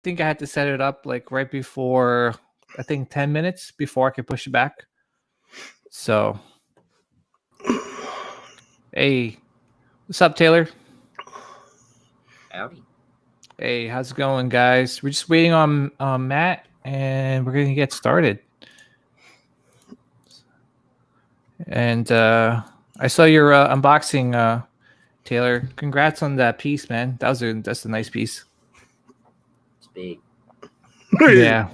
think I had to set it up like right before, I think 10 minutes before I could push it back. So, hey, what's up, Taylor? Howdy. Hey, how's it going, guys? We're just waiting on Matt, and we're gonna get started. And I saw your unboxing, Taylor. Congrats on that piece, man. That's a nice piece. It's big. Yeah.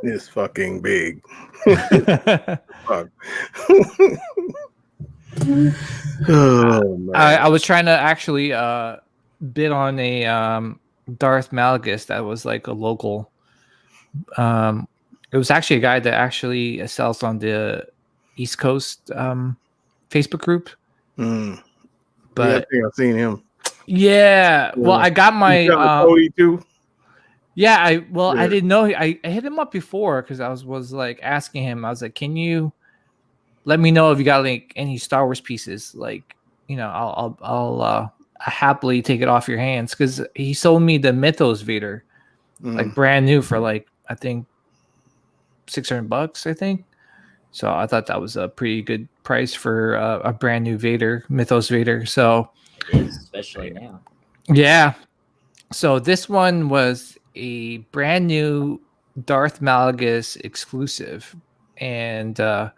It's fucking big. Fuck. Oh, man. I was trying to actually bid on a Darth Malagus that was like a local. It was actually a guy that actually sells on the East Coast Facebook group. Mm. But Yeah, I think I've seen him. Yeah, well, I got my Cody too. Yeah, I didn't know. I hit him up before because I was like asking him. I was like, "Can you let me know if you got like any Star Wars pieces? Like, you know, I'll happily take it off your hands." Because he sold me the Mythos Vader, like brand new for like I think $600, I think. So I thought that was a pretty good price for a brand new Vader, Mythos Vader. So it is, especially now. Yeah. So this one was a brand new Darth Malagus exclusive, and I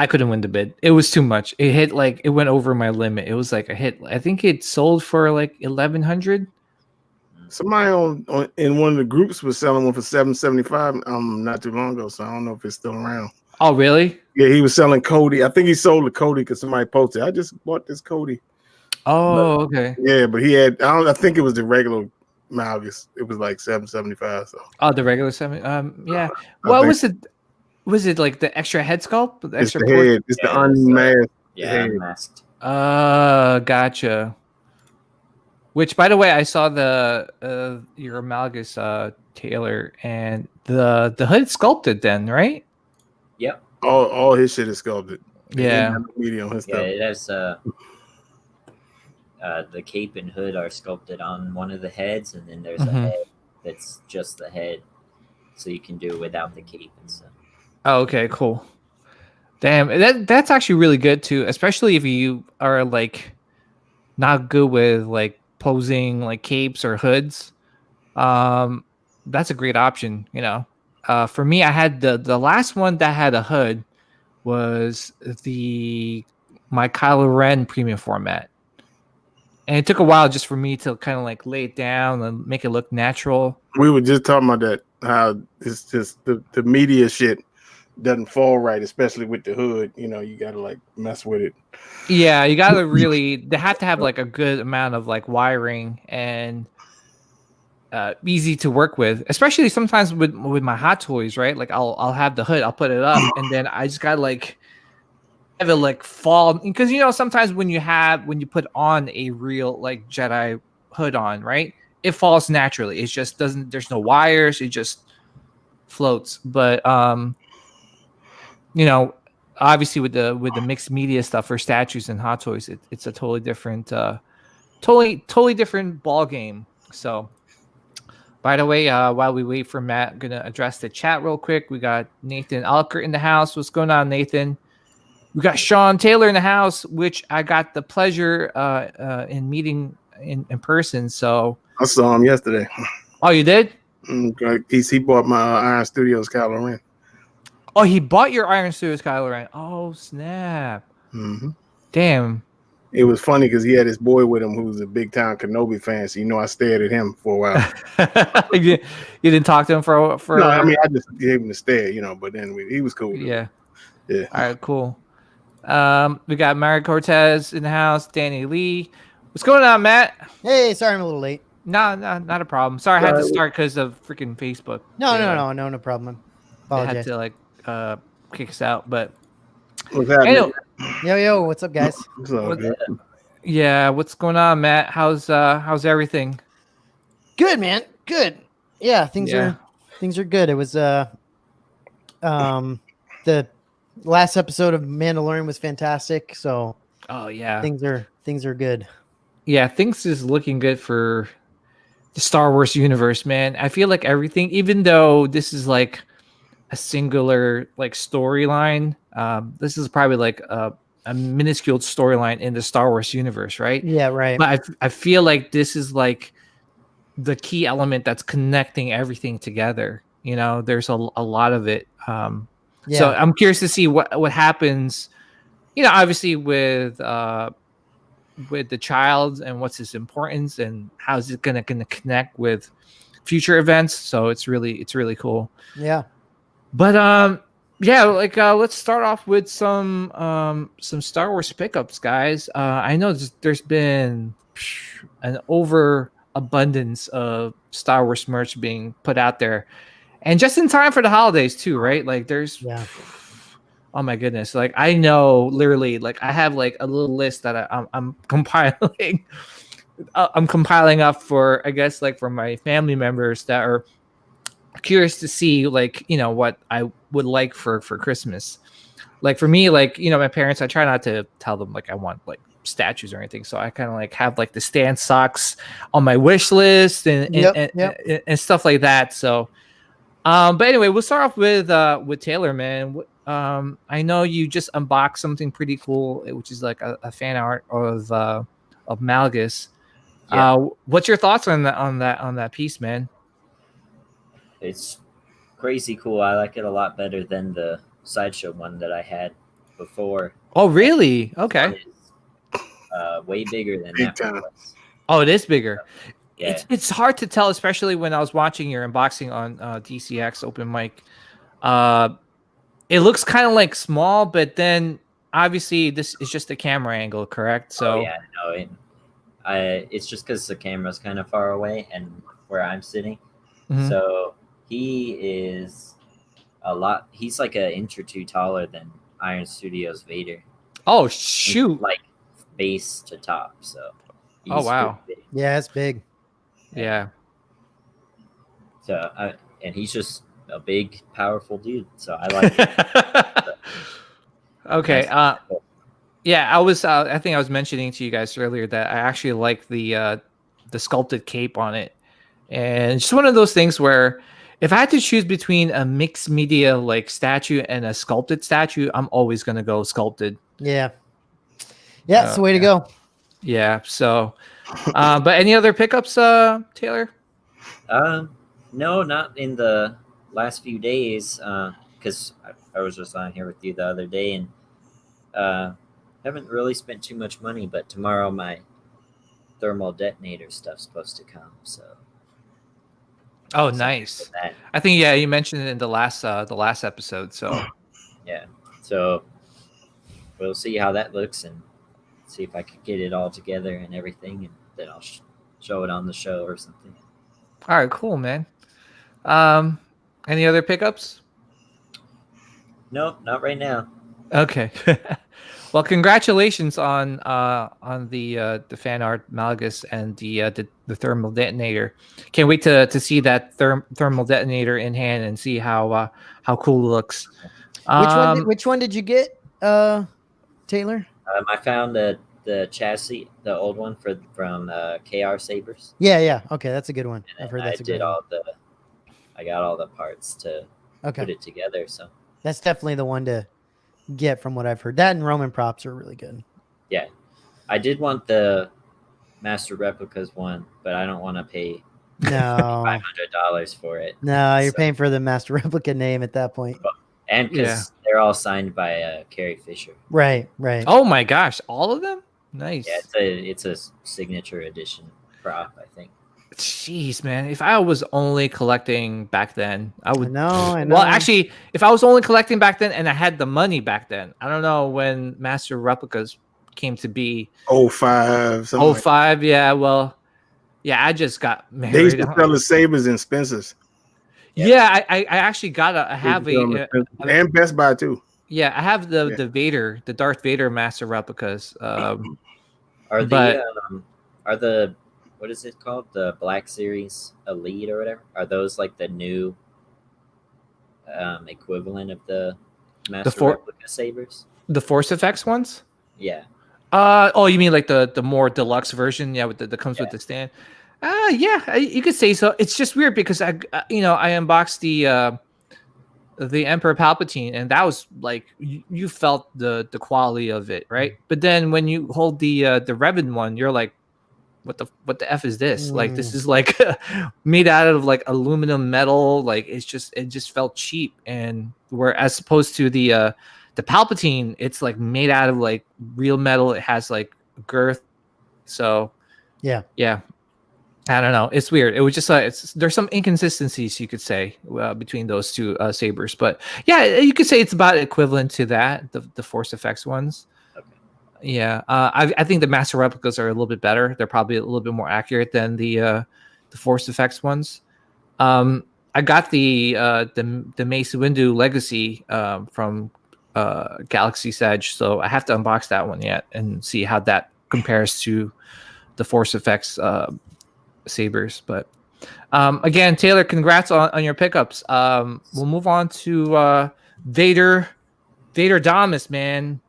couldn't win the bid. It was too much. It went over my limit. It was like a hit. I think it sold for like 1,100. Somebody in one of the groups was selling one for $775 not too long ago, so I don't know if it's still around. Oh, really? Yeah, he was selling Cody. I think he sold the Cody because somebody posted, "I just bought this Cody." Oh, okay. Yeah, but he had I think it was the regular Malgus. It was like $775. So. Oh, the regular 7. Yeah. What was it? Was it like the extra head sculpt? The it's extra the head. It's the unmasked. Unmasked. Gotcha. Which, by the way, I saw the your Malgus Taylor, and the hood sculpted then, right? Yep. All his shit is sculpted. Yeah. Medium his stuff. It has the cape and hood are sculpted on one of the heads, and then there's a head that's just the head, so you can do it without the cape and stuff. Oh, okay, cool. Damn, that's actually really good too, especially if you are like not good with like posing like capes or hoods. That's a great option, you know. For me, I had the last one that had a hood was my Kylo Ren premium format. And it took a while just for me to kind of like lay it down and make it look natural. We were just talking about that, how it's just the media shit doesn't fall right, especially with the hood. You know, you got to like mess with it. Yeah, you got to really, they have to have like a good amount of like wiring and easy to work with, especially sometimes with my Hot Toys, right? Like I'll have the hood, I'll put it up, and then I just got to like have it like fall, because you know sometimes when you put on a real like Jedi hood on, right, it falls naturally. It just doesn't, there's no wires, it just floats. But you know, obviously with the mixed media stuff for statues and Hot Toys, it's a totally different totally different ball game. So by the way, while we wait for Matt, I'm gonna address the chat real quick. We got Nathan Alker in the house. What's going on, Nathan? We got Sean Taylor in the house, which I got the pleasure in meeting in person. So I saw him yesterday. Oh, you did? He bought my Iron Studios Kylo Ren. Oh, he bought your Iron Studios Kylo Ren. Oh, snap. Mm-hmm. Damn. It was funny because he had his boy with him who was a big time Kenobi fan. So, you know, I stared at him for a while. you didn't talk to him for No, I mean, I just gave him a stare, you know, but then he was cool. Yeah. Yeah. All right, cool. We got Mario Cortez in the house, Danny Lee. What's going on, Matt? Hey, sorry I'm a little late. No, not a problem. Sorry, I had to start because of freaking Facebook. No problem. Apologize. They had to like kick us out, but what's happening? Yo, what's up, guys? Yeah, what's going on, Matt? How's everything? Good, man. Good. Yeah, things are good. It was the last episode of Mandalorian was fantastic. So oh yeah, things are good. Yeah, things is looking good for the Star Wars universe, man. I feel like everything, even though this is like a singular like storyline, this is probably like a minuscule storyline in the Star Wars universe, right? Yeah, right. But I feel like this is like the key element that's connecting everything together. You know, there's a lot of it. So Yeah. I'm curious to see what happens. You know, obviously with the child and what's its importance and how's it gonna connect with future events. So it's really cool. Yeah. But yeah, like let's start off with some Star Wars pickups, guys. I know there's been an overabundance of Star Wars merch being put out there, and just in time for the holidays too, right? Like there's Yeah. oh my goodness, like I know literally, like I have like a little list that I'm compiling. I'm compiling up for, I guess, like for my family members that are curious to see, like, you know, what I would like for Christmas. Like for me, like, you know, my parents, I try not to tell them like I want like statues or anything, so I kind of like have like the Stan socks on my wish list and and stuff like that. So but anyway, we'll start off with Taylor, man. I know you just unboxed something pretty cool, which is like a fan art of Malgus. Yeah. What's your thoughts on that piece, man? It's crazy cool. I like it a lot better than the sideshow one that I had before. Oh, really? Okay. One is, way bigger than Big that one time. was. Oh, it is bigger. Yeah. It's hard to tell, especially when I was watching your unboxing on DCX Open Mic. It looks kind of like small, but then obviously this is just a camera angle, correct? So Oh, yeah, no, it's just because the camera's kind of far away and where I'm sitting. Mhm. So he is he's like an inch or two taller than Iron Studios Vader. Oh He's shoot! like base to top. So he's Oh, wow. pretty big. Yeah, it's big. Yeah. So and he's just a big, powerful dude. So I like it. Okay. Nice. Yeah, I think I was mentioning to you guys earlier that I actually like the sculpted cape on it, and it's just one of those things where if I had to choose between a mixed media like statue and a sculpted statue, I'm always gonna go sculpted. Yeah. Yeah, it's the way to go. Yeah. So, but any other pickups, Taylor? No, not in the last few days. Because I was just on here with you the other day and haven't really spent too much money. But tomorrow my thermal detonator stuff's supposed to come. So. Oh, nice. That. I think you mentioned it in the last episode. So. Yeah. So we'll see how that looks and see if I could get it all together and everything, and then I'll show it on the show or something. All right, cool, man. Any other pickups? Nope, not right now. Okay. Well, congratulations on the fan art Malgus and the thermal detonator. Can't wait to see that thermal detonator in hand and see how cool it looks. Which one did you get, Taylor? I found the chassis, the old one from KR Sabers. Yeah. Okay, that's a good one. And I've heard that's a good I one. got all the parts to put it together. So that's definitely the one to get from what I've heard. That and Roman props are really good. Yeah, I did want the Master Replicas one, but I don't want to pay $500 for it. No, you're paying for the Master Replica name at that point. And because they're all signed by Carrie Fisher. Right. Oh my gosh, all of them? Nice. Yeah, it's a signature edition prop, I think. Jeez, man. If I was only collecting back then, I would. I know. Well, actually, if I was only collecting back then and I had the money back then, I don't know when Master Replicas came to be. 05. 05, yeah. Well, yeah, I just got married. They used to sell the Sabers and Spencers. Yeah, I actually got and Best Buy too. Yeah, I have the Vader, the Darth Vader Master Replicas. Are the what is it called? The Black Series Elite or whatever? Are those like the new equivalent of the Master Replica Sabers? The Force Effects ones? Yeah. Oh, you mean like the more deluxe version? Yeah, that comes with the stand. Yeah, you could say so. It's just weird because I unboxed the Emperor Palpatine, and that was like you felt the quality of it, right? But then when you hold the Revan one, you're like, what the f is this? Like this is like made out of like aluminum metal. Like it just felt cheap, and where as opposed to the Palpatine, it's like made out of like real metal. It has like girth. So Yeah. I don't know. It's weird. It was just there's some inconsistencies you could say between those two sabers, but yeah, you could say it's about equivalent to that the Force Effects ones. Okay. Yeah, I think the master replicas are a little bit better. They're probably a little bit more accurate than the Force Effects ones. I got the Mace Windu Legacy from Galaxy's Edge, so I have to unbox that one yet and see how that compares to the Force Effects sabers. But again, Taylor, congrats on your pickups. We'll move on to Vader Damas, man.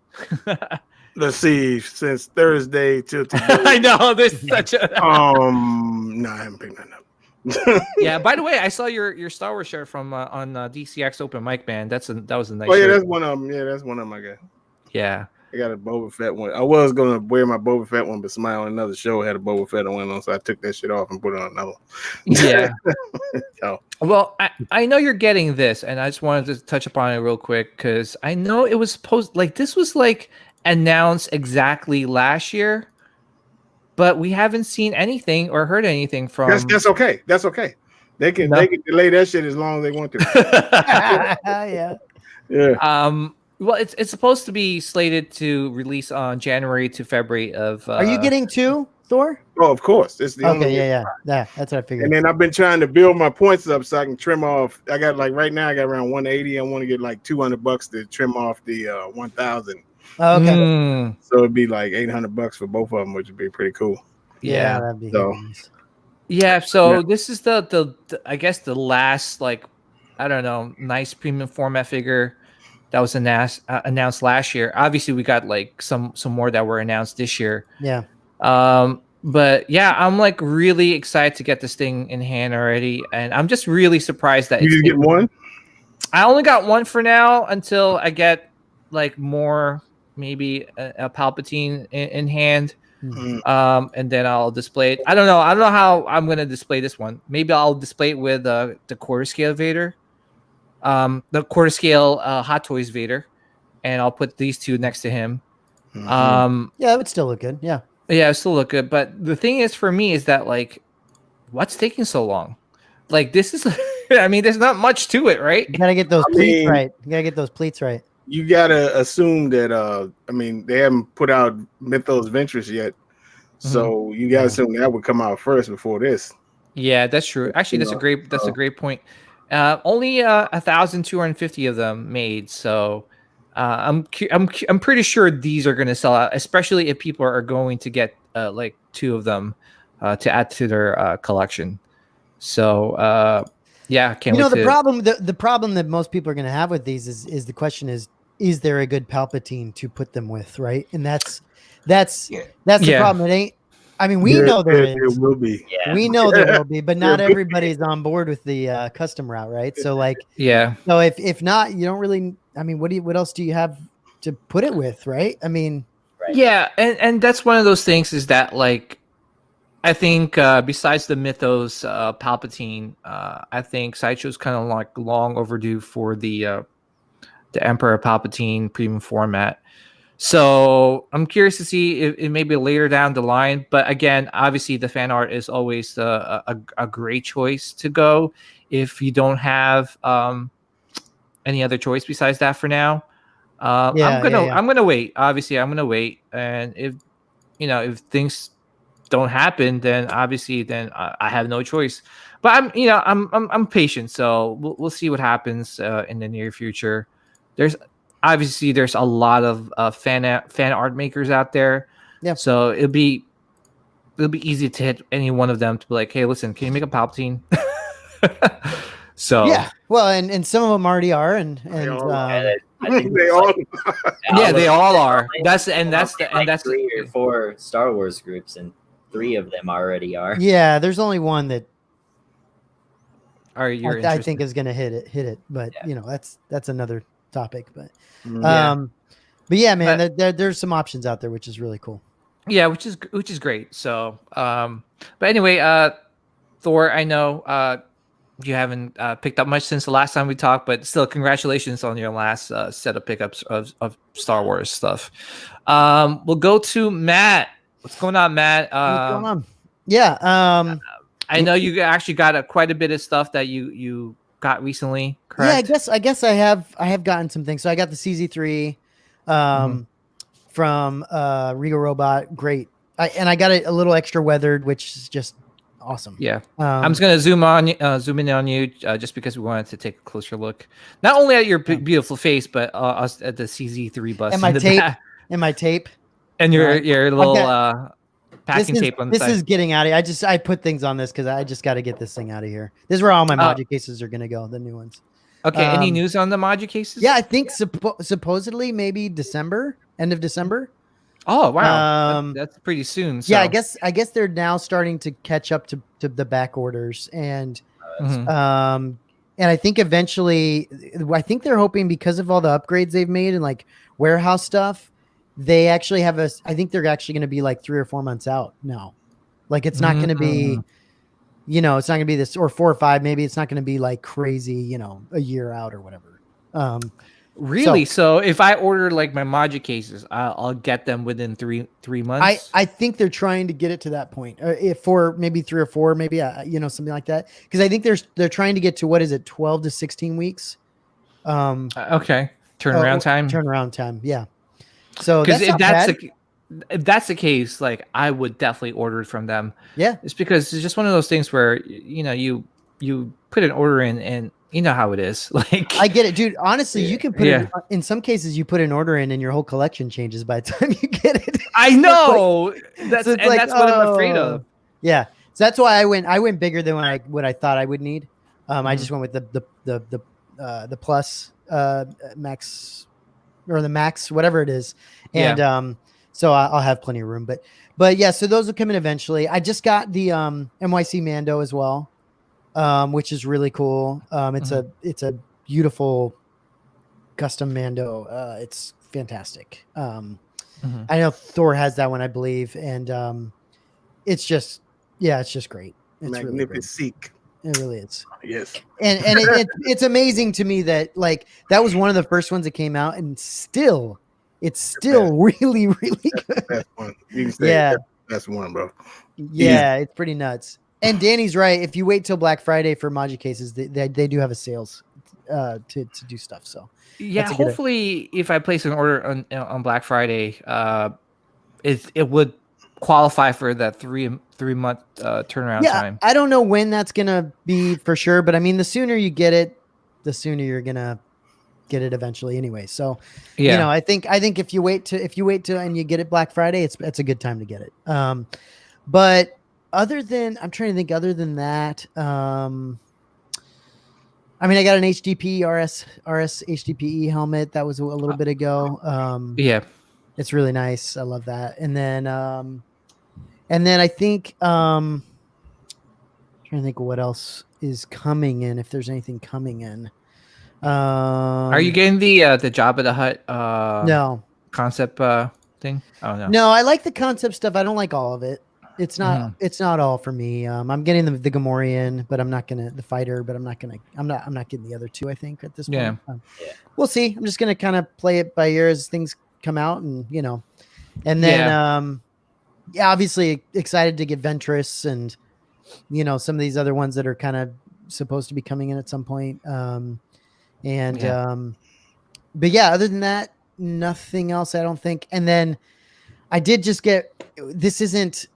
Let's see, since Thursday till today. I know this is such a no, I haven't picked nothing up. Yeah, by the way, I saw your Star Wars shirt from on DCX Open Mic, man. That was a nice Oh yeah, shirt. that's one of them. Yeah, that's one of them. I got. Yeah. I got a Boba Fett one. I was gonna wear my Boba Fett one, but somebody on another show had a Boba Fett one on, so I took that shit off and put it on another one. Yeah. So. Well, I know you're getting this, and I just wanted to touch upon it real quick because I know it was supposed like this was like announced exactly last year, but we haven't seen anything or heard anything from. That's okay. That's okay. They can delay that shit as long as they want to. Yeah. Well, it's supposed to be slated to release on January to February of. Are you getting two, Thor? Oh, of course. It's the only. Yeah. That's what I figured. And then I've been trying to build my points up so I can trim off. I got like right now I got around 180. I want to get like $200 to trim off the 1,000. Oh, okay. So it'd be like $800 for both of them, which would be pretty cool. Yeah. That'd be So. nice. Yeah, so this is the I guess the last like I don't know nice premium format figure that was announced last year. Obviously, we got like some more that were announced this year. Yeah. But yeah, I'm like really excited to get this thing in hand already, and I'm just really surprised that you just get one. I only got one for now until I get like more, maybe a Palpatine in hand. And then I'll display it. I don't know how I'm gonna display this one. Maybe I'll display it with the quarter scale Vader, the quarter scale Hot Toys Vader, and I'll put these two next to him. Yeah, that would still look good. Yeah, it still look good. But the thing is, for me, is that like, what's taking so long? Like this is, I mean, there's not much to it, right? You gotta get those pleats right. You gotta get those pleats right. You gotta assume that I mean they haven't put out Mythos Ventress yet, so you gotta assume that would come out first before this. Yeah, that's true. Actually, that's a great point. Only 1,250 of them made, so I'm pretty sure these are going to sell out, especially if people are going to get like two of them to add to their collection. So yeah, can't wait. The problem that most people are going to have with these is the question is there a good Palpatine to put them with, right? And that's the problem. It ain't. I mean, we know there is. There will be. Yeah. We know there will be, but not everybody's on board with the custom route, right? So like, yeah. So if not, you don't really. I mean, what else do you have to put it with, right? I mean, Right. Yeah, and that's one of those things is that like, I think besides the Mythos Palpatine, I think Sideshow's kind of like long overdue for the Emperor Palpatine premium format. So I'm curious to see if maybe later down the line. But again, obviously the fan art is always a great choice to go if you don't have any other choice besides that for now. I'm gonna wait. Obviously, I'm gonna wait, and if things don't happen, then obviously I have no choice. But I'm patient, so we'll see what happens in the near future. There's a lot of fan art makers out there. Yeah. So it'll be easy to hit any one of them to be like, hey, listen, can you make a Palpatine? So yeah. Well, and some of them already are, and I think They all. yeah, they all are. That's three or four Star Wars groups, and 3 of them already are. Yeah, there's only one that You're I think is going to hit it, but Yeah. you know, that's another topic. But Yeah. but yeah, man, there's some options out there, which is really cool. Yeah, which is great. So, but anyway, Thor, I know you haven't picked up much since the last time we talked, but still, congratulations on your last set of pickups of Star Wars stuff. We'll go to Matt. What's going on, Matt? What's going on? Yeah, I know you actually got quite a bit of stuff that you got recently, correct? Yeah, I guess I have gotten some things. So I got the CZ3 from Regal Robot. Great. I got it a little extra weathered, which is just awesome. Yeah. I'm just gonna zoom in on you just because we wanted to take a closer look, not only at your beautiful face, but at the CZ3 bus and my tape and your little packing tape on the side. This is getting out of here. I put things on this because I just got to get this thing out of here. This is where all my module cases are gonna go, the new ones. Okay. Any news on the module cases? Yeah, I think supposedly maybe end of December. Oh wow, that's pretty soon. So. Yeah, I guess they're now starting to catch up to the back orders, and and I think eventually, I think they're hoping because of all the upgrades they've made and like warehouse stuff, they actually have I think they're actually going to be like 3 or 4 months out now. Like it's not going to be, it's not going to be this or 4 or 5. Maybe it's not going to be like crazy, a year out or whatever. Really? So if I order like my module cases, I'll get them within three months. I think they're trying to get it to that point, if for maybe 3 or 4, maybe something like that. Because I think they're trying to get to, what is it, 12 to 16 weeks. Okay, turnaround time. Yeah. So because if that's the case, like I would definitely order it from them. Yeah, it's because it's just one of those things where you put an order in and. You know how it is. Like I get it, dude. Honestly, you can put it in some cases. You put an order in, and your whole collection changes by the time you get it. I know. That's what I'm afraid of. Yeah, so that's why I went bigger than what I thought I would need. I just went with the plus max or the max, whatever it is, and so I'll have plenty of room. But yeah, so those will come in eventually. I just got the NYC Mando as well. Which is really cool. It's a beautiful custom Mando. It's fantastic. I know Thor has that one, I believe, and it's just great. It's magnificent. It really is. Yes. And it's amazing to me that like that was one of the first ones that came out, and it's still really, really good. That's one. You can say that's one, bro. Yeah, it's pretty nuts. And Danny's right. If you wait till Black Friday for module cases, they do have a sales to do stuff. So yeah, hopefully, if I place an order on Black Friday, it would qualify for that 3 month turnaround time. I don't know when that's gonna be for sure, but I mean, the sooner you get it, the sooner you're gonna get it eventually anyway. So I think if you wait to and you get it Black Friday, it's a good time to get it. But I'm trying to think other than that. I mean, I got an HDP RS HDPE helmet that was a little bit ago. It's really nice. I love that. And then I think trying to think of what else is coming in, if there's anything coming in. Are you getting the Jabba the Hutt no concept thing? Oh no, I like the concept stuff. I don't like all of it. It's not all for me. I'm getting the Gamorrean, but I'm not getting the other 2, I think, at this point. We'll see. I'm just gonna kind of play it by ear as things come out, and and then obviously excited to get Ventress and some of these other ones that are kind of supposed to be coming in at some point. But other than that, nothing else, I don't think. And then I did just get, this isn't,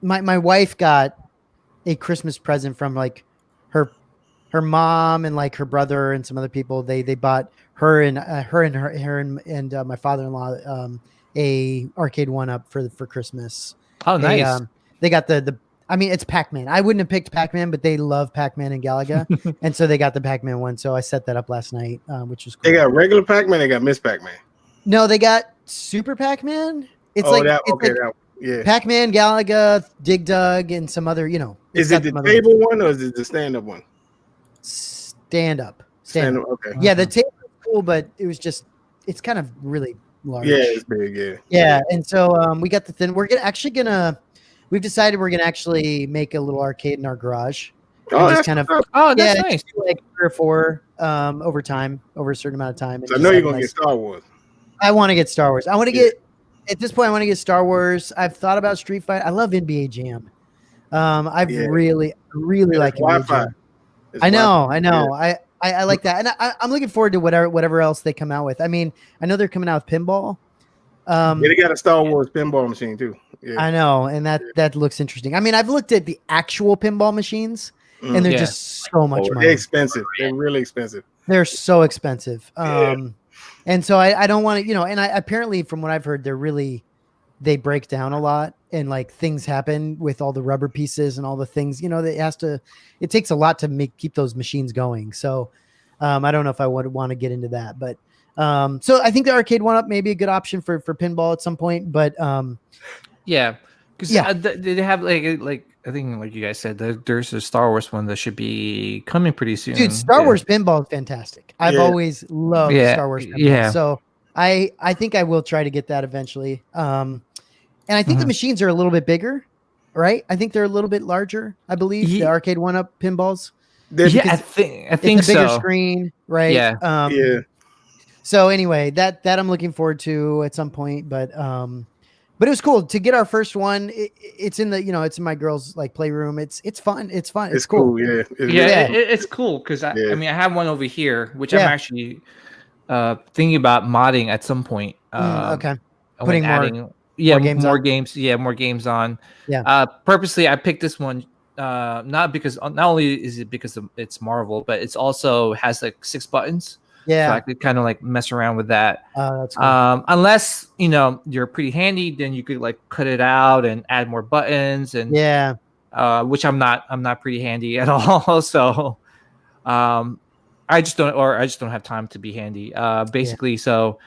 my wife got a Christmas present from like her mom and like her brother and some other people. They bought her and my father-in-law a arcade 1-up for Christmas. Oh, nice. They got it's Pac-Man. I wouldn't have picked Pac-Man, but they love Pac-Man and Galaga, and so they got the Pac-Man one. So I set that up last night, which was cool. They got regular Pac-Man. They got Miss Pac-Man. No, they got Super Pac-Man. It's Yeah. Pac-Man, Galaga, Dig Dug, and some other, you know. Is it the table one or is it the stand-up one? Stand up. Stand up. Okay. Yeah, the table was cool, but it was just, it's kind of really large. Yeah, it's big. Yeah. Yeah, and so we got the thin. We've decided we're gonna actually make a little arcade in our garage. Oh, and just that's kind of, Oh, that's yeah, nice. just do like 3 or 4 over time, over a certain amount of time. And So I just know you're have a gonna get Star Wars. I want to get Star Wars. I want to Yeah. get at this point. I want to get Star Wars. I've thought about Street Fighter. I love NBA Jam. I've Yeah. really Yeah, like it's NBA Wi-Fi. Jam. It's I know. Wi-Fi. I like that, and I'm looking forward to whatever else they come out with. I mean, I know they're coming out with pinball. Yeah, they got a Star Wars pinball machine too. Yeah. I know, and that looks interesting. I mean, I've looked at the actual pinball machines, and they're Yeah. just so much They're money. expensive. They're really expensive. They're so expensive. Yeah. And so I don't want to, and I apparently from what I've heard, they break down a lot and like things happen with all the rubber pieces and all the things, it takes a lot to keep those machines going. So I don't know if I would want to get into that, but so I think the arcade 1-up may be a good option for pinball at some point, but Yeah, because they have like I think like you guys said, there's a Star Wars one that should be coming pretty soon. dude, Star Wars pinball is fantastic. I've always loved Star Wars pinball. Yeah. So I think I will try to get that eventually. And I think the machines are a little bit bigger, right? I think they're a little bit larger, I believe, the arcade 1-up pinballs. Yeah, I think it's a bigger so. screen, right? Yeah. Yeah. So anyway, that I'm looking forward to at some point, but it was cool to get our first one. It's in the it's in my girls' like playroom. It's fun. It's fun. It's cool. Yeah. It's cool because I mean I have one over here which I'm actually thinking about modding at some point. Okay. Putting more games on. Yeah. Purposely I picked this one not only is it because it's Marvel, but it's also has like 6 buttons. Yeah. So I could kind of like mess around with that. That's cool. Unless you're pretty handy, then you could like cut it out and add more buttons and which I'm not pretty handy at all. So I just don't have time to be handy. Basically, so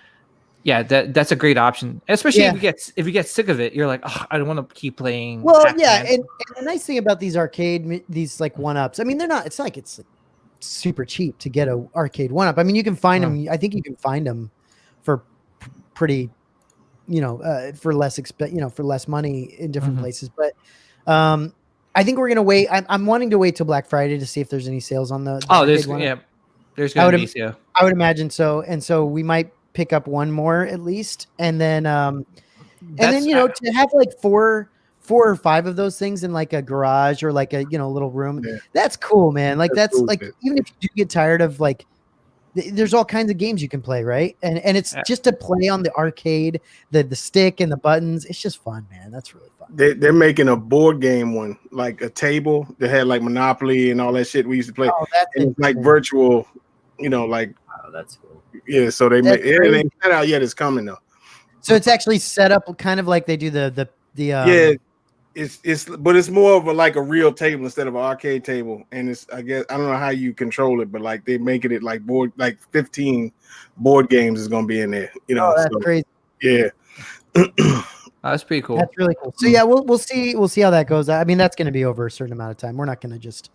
yeah, that's a great option, especially if you get sick of it. You're like, oh, I don't want to keep playing. Well, Pac-Man. and the nice thing about these these like 1-ups, I mean, they're not. It's like it's super cheap to get a arcade 1-up. I mean, you can find them. I think you can find them for pretty, for less for less money in different places. But I think we're gonna wait. I'm wanting to wait till Black Friday to see if there's any sales on the. There's gonna be. Yeah, I would imagine so, and so we might pick up one more at least, and then to have like 4 or 5 of those things in like a garage or like a little room. That's cool, man. Like that's cool, like even if you do get tired of like there's all kinds of games you can play, right? And it's just to play on the arcade, the stick and the buttons. It's just fun, man. That's really fun. They're making a board game one, like a table that had like Monopoly and all that shit we used to play. Oh, that's and it's like virtual, like that's cool. Yeah, so they make it ain't not out yet. It's coming though. So it's actually set up kind of like they do the but it's more of like a real table instead of an arcade table, and it's I guess I don't know how you control it, but like they making it like 15 board games is gonna be in there. Oh, that's crazy. Yeah, that's pretty cool. That's really cool. So yeah, we'll see how that goes. I mean, that's gonna be over a certain amount of time. We're not gonna just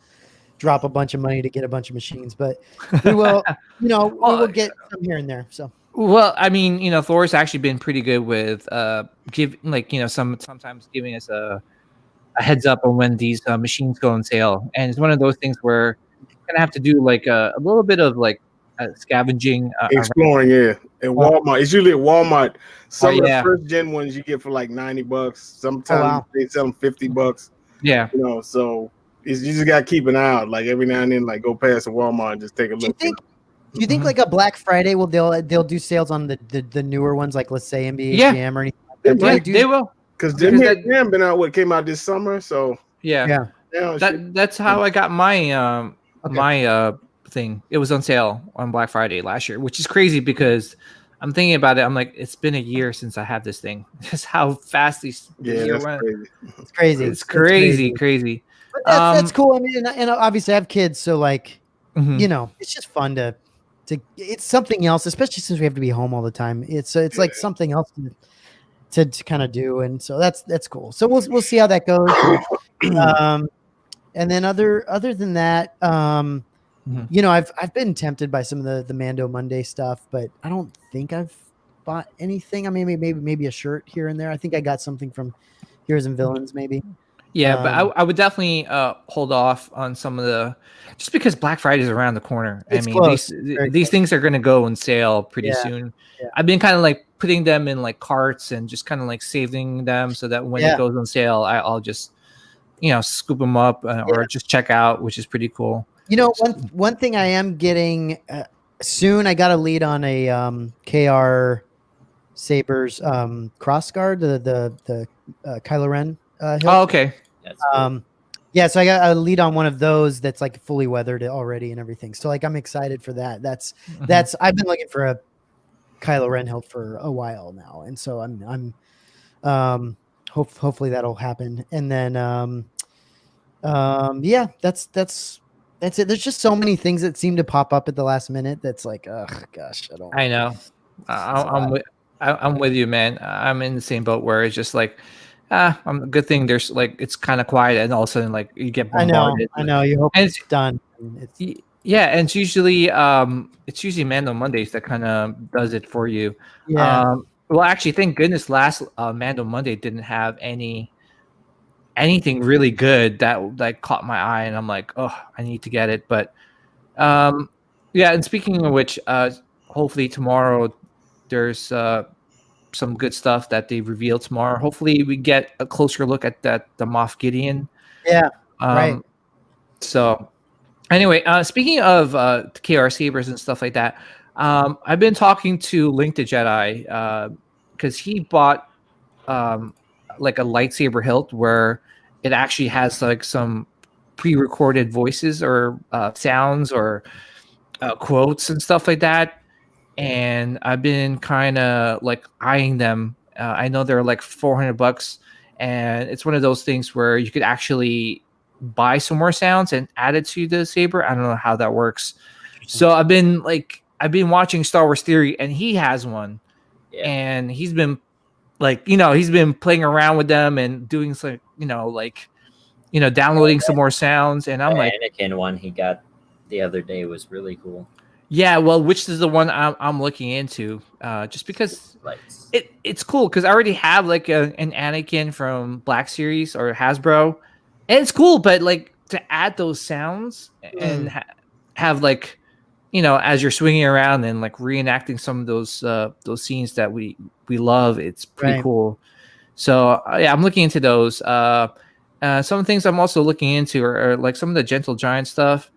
drop a bunch of money to get a bunch of machines, but we will. we will get some here and there. So. Well, I mean, Thor's actually been pretty good with sometimes giving us a heads up on when these machines go on sale, and it's one of those things where you're gonna have to do like a little bit of like scavenging, exploring. At Walmart, it's usually at Walmart. Some of the first gen ones you get for like $90. Sometimes they sell them $50. Yeah, so you just gotta keep an eye out. Like every now and then, like go past a Walmart and just take a look. Do you think like a Black Friday they'll do sales on the newer ones, like let's say NBA Jam or anything like that? They will. Because NBA Jam been out came out this summer, so that's how I got my my thing. It was on sale on Black Friday last year, which is crazy because I'm thinking about it. I'm like, it's been a year since I had this thing. That's how fast these year went. It's crazy. It's crazy. But that's cool. I mean, and obviously I have kids, so like it's just fun to it's something else, especially since we have to be home all the time. It's like something else to kind of do, and so that's cool. So we'll see how that goes. And then other than that, you know, I've been tempted by some of the Mando Monday stuff, but I don't think I've bought anything. I mean, maybe a shirt here and there. I think I got something from Heroes and Villains, maybe. Yeah, but I would definitely hold off on some of the, just because Black Friday is around the corner. It's I mean, close. these things are going to go on sale pretty Yeah, soon. yeah. I've been kind of like putting them in like carts and just kind of like saving them so that when it goes on sale, I'll just, you know, scoop them up or just check out, which is pretty cool. You know, one thing I am getting soon, I got a lead on a KR Sabers cross guard, the Kylo Ren hilt. Oh, okay. That's cool. Yeah, so I got a lead on one of those that's like fully weathered already and everything. So like I'm excited for that. That's I've been looking for a Kylo Ren hilt for a while now, and so I'm hopefully that'll happen. And then yeah, that's it. There's just so many things that seem to pop up at the last minute. That's like, oh gosh, I know. I'm with you, man. I'm in the same boat where it's just like, I'm a good thing. There's like, it's kind of quiet, and all of a sudden, like, you get bombarded. I know. You hope it's done. Yeah, and it's usually Mando Mondays that kind of does it for you. Yeah. Well, actually, thank goodness last Mando Monday didn't have anything really good that like caught my eye, and I'm like, oh, I need to get it. But yeah, and speaking of which, hopefully tomorrow there's some good stuff that they reveal tomorrow. Hopefully we get a closer look at the Moff Gideon. Yeah, right. So anyway, speaking of KR Sabers and stuff like that, I've been talking to Link the Jedi because he bought like a lightsaber hilt where it actually has like some pre-recorded voices or sounds or quotes and stuff like that. And I've been kind of like eyeing them. I know they're like $400, and it's one of those things where you could actually buy some more sounds and add it to the saber. I don't know how that works. So I've been watching Star Wars Theory, and he has one, and he's been like, you know, he's been playing around with them and doing some, downloading some more sounds. And I'm like, Anakin one he got the other day was really cool. Yeah, well, which is the one I'm looking into, just because it's cool, because I already have like an Anakin from Black Series or Hasbro, and it's cool, but like to add those sounds and have like, as you're swinging around and like reenacting some of those scenes that we love, it's pretty cool. So yeah, I'm looking into those. Some things I'm also looking into are like some of the Gentle Giant stuff.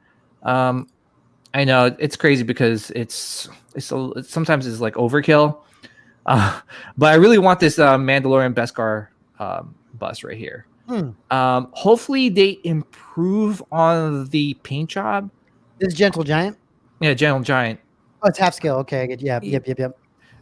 I know it's crazy because it's sometimes it's like overkill, but I really want this Mandalorian Beskar bust right here. Hopefully they improve on the paint job. This is Gentle Giant. Yeah, Gentle Giant. Oh, it's half scale. Okay, I get. Yeah, yep.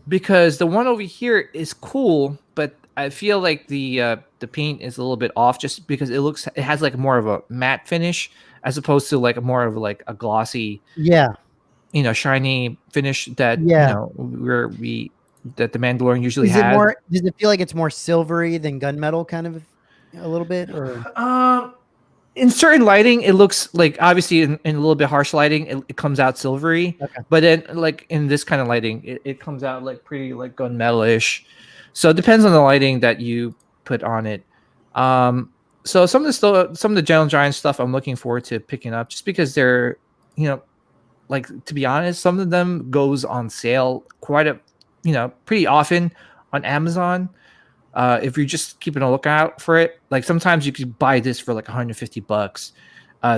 Because the one over here is cool, but I feel like the paint is a little bit off, just because it has like more of a matte finish as opposed to like more of like a glossy, shiny finish that that the Mandalorian usually has. Does it feel like it's more silvery than gunmetal, kind of a little bit, or? In certain lighting, it looks like, obviously in a little bit harsh lighting, it comes out silvery. Okay. But then like in this kind of lighting, it comes out like pretty like gunmetal-ish. So it depends on the lighting that you put on it. So some of the Gentle Giant stuff I'm looking forward to picking up, just because they're, like, to be honest, some of them goes on sale pretty often on Amazon. If you're just keeping a lookout for it, like sometimes you could buy this for like $150.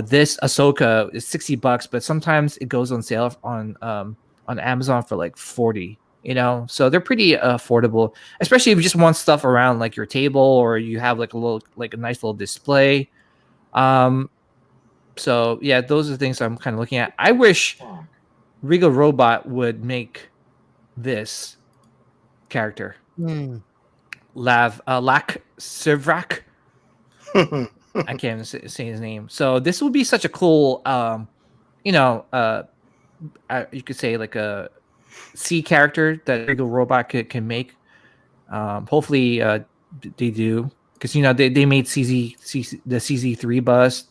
This Ahsoka is $60, but sometimes it goes on sale on Amazon for like $40. So they're pretty affordable, especially if you just want stuff around like your table, or you have like a nice little display. So yeah, those are the things I'm kind of looking at. I wish Regal Robot would make this character. Lak Sivrak. I can't even say his name. So this would be such a cool, you could say like a C character that Regal Robot can make. Hopefully, they do, because they made the CZ3 bust,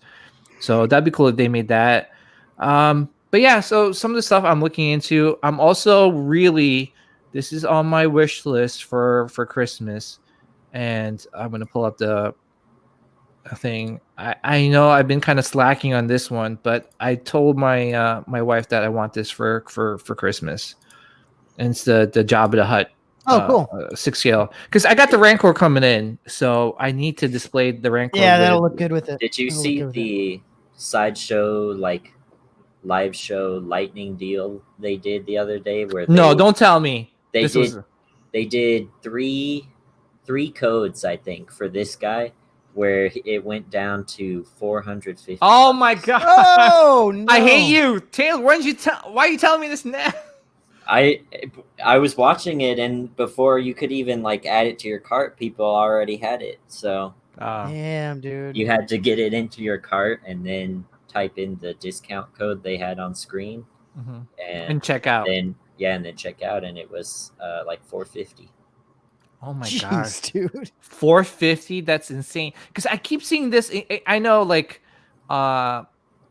so that'd be cool if they made that. But yeah, so some of the stuff I'm looking into. I'm also really, this is on my wish list for Christmas, and I'm gonna pull up the thing. I know I've been kind of slacking on this one, but I told my my wife that I want this for Christmas, and it's the Jabba the Hutt. Oh, cool. 6 scale, because I got the Rancor coming in, so I need to display the Rancor. Yeah, that'll look good with it. Did you That'll see look good with the sideshow live show lightning deal they did the other day? Where No, don't tell me. They did three codes, I think, for this guy, where it went down to 450. Oh my god! Oh no! I hate you, Taylor. Why are you telling me this now? I was watching it, and before you could even add it to your cart, people already had it. So damn, dude, you had to get it into your cart and then type in the discount code they had on screen, and check out. And then check out, and it was like 450. Oh my gosh, dude, 450. That's insane. Because I keep seeing this. I know,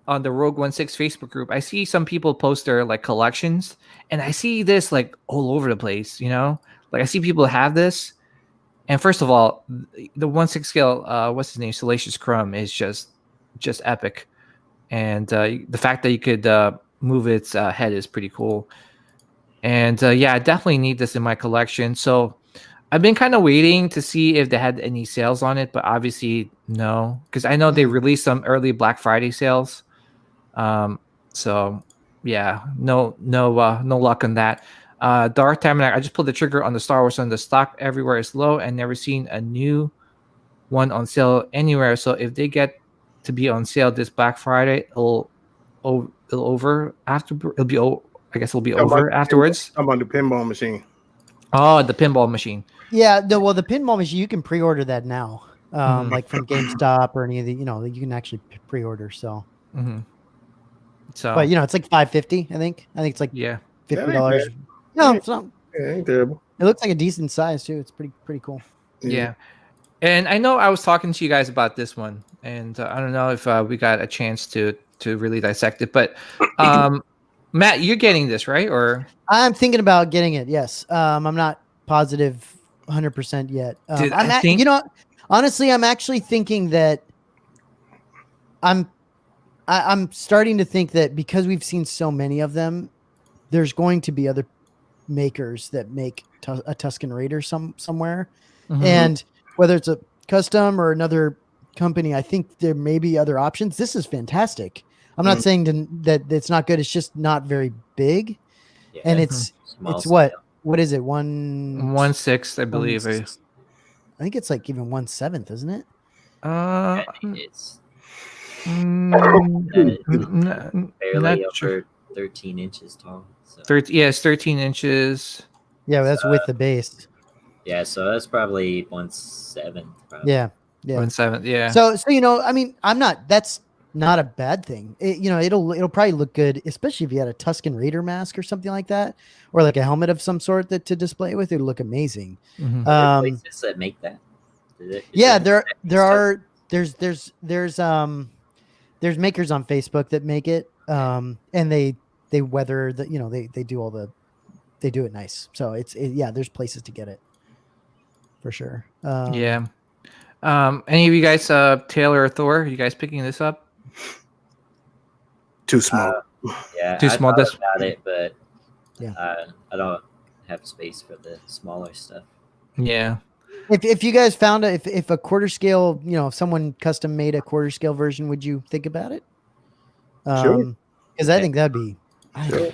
on the Rogue 16 Facebook group, I see some people post their collections, and I see this all over the place. I see people have this. And first of all, the 16 scale, what's his name, Salacious Crumb, is just epic. And the fact that you could move its head is pretty cool. And yeah, I definitely need this in my collection. So I've been kind of waiting to see if they had any sales on it, but obviously no, because I know they released some early Black Friday sales. So yeah, no luck on that. Darth Tabernac, I just pulled the trigger on the Star Wars on the stock everywhere is low and never seen a new one on sale anywhere. So if they get to be on sale this Black Friday, it'll over after. I guess it'll be over afterwards. How about the pinball machine? Oh, the pinball machine. Yeah, the pinball machine, you can pre-order that now, like from GameStop or any of the, you can actually pre-order. So, so, but it's like $5.50. I think it's like $50. No, it's not. Yeah, ain't terrible. It looks like a decent size too. It's pretty cool. Yeah. And I know I was talking to you guys about this one, and I don't know if we got a chance to really dissect it, but Matt, you're getting this, right? Or I'm thinking about getting it. Yes. I'm not positive 100% yet. Dude, I think, honestly, I'm actually thinking that I'm starting to think that because we've seen so many of them, there's going to be other makers that make a Tusken Raider somewhere. And whether it's a custom or another company, I think there may be other options. This is fantastic. I'm not saying that it's not good. It's just not very big, and it's what is it? 1/6, I believe. I think it's like even 1/7, isn't it? It's barely over 13 inches tall. So. It's 13 inches. Yeah, that's with the base. Yeah, so that's probably 1/7. Yeah. 1/7. Yeah. So I mean, that's not a bad thing. It'll probably look good, especially if you had a Tusken Raider mask or something like that, or like a helmet of some sort to display it with. It'll look amazing. Places that make that. There's makers on Facebook that make it, and they weather the they do it nice. So there's places to get it for sure. Yeah. Any of you guys, Taylor or Thor, are you guys picking this up? Too small. Too small. I thought about it, but I don't have space for the smaller stuff. Yeah. If you guys found if a quarter scale, if someone custom made a quarter scale version, would you think about it? Sure. Because I think that'd be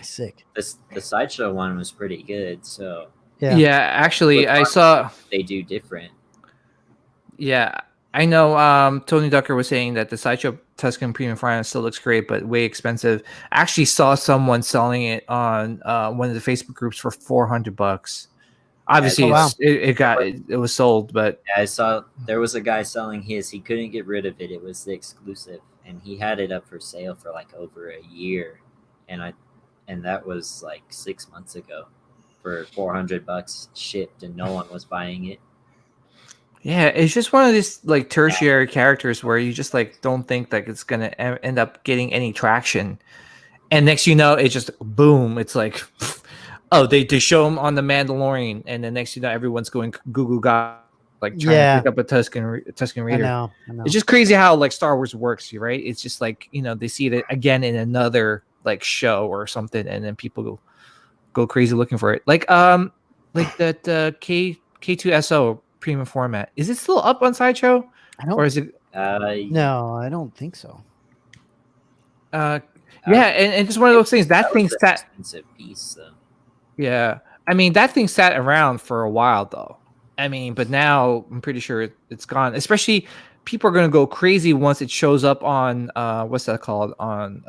sick. The sideshow one was pretty good. So yeah. Actually, I saw they do different. Yeah, I know. Tony Ducker was saying that the Sideshow Tusken Premium Finance still looks great, but way expensive. I actually saw someone selling it on one of the Facebook groups for $400. Obviously, it was sold, but I saw there was a guy selling his. He couldn't get rid of it. It was the exclusive, and he had it up for sale for like over a year, and that was like 6 months ago. for $400 shipped, and no one was buying it. Yeah, it's just one of these like tertiary characters where you just like don't think like it's gonna end up getting any traction, and next you know, it's just boom. It's like, oh, they show him on the Mandalorian, and then next you know, everyone's going Google God, like trying to pick up a Tusken I Raider. know. It's just crazy how like Star Wars works, right? It's just like, you know, they see it again in another like show or something, and then people go crazy looking for it. Like that K2SO premium format. Is it still up on Sideshow? Or is it No, I don't think so. yeah, and just one of those things. That thing sat expensive piece, though. Yeah. I mean, that thing sat around for a while though. I mean, but now I'm pretty sure it's gone. Especially people are gonna go crazy once it shows up on what's that called? On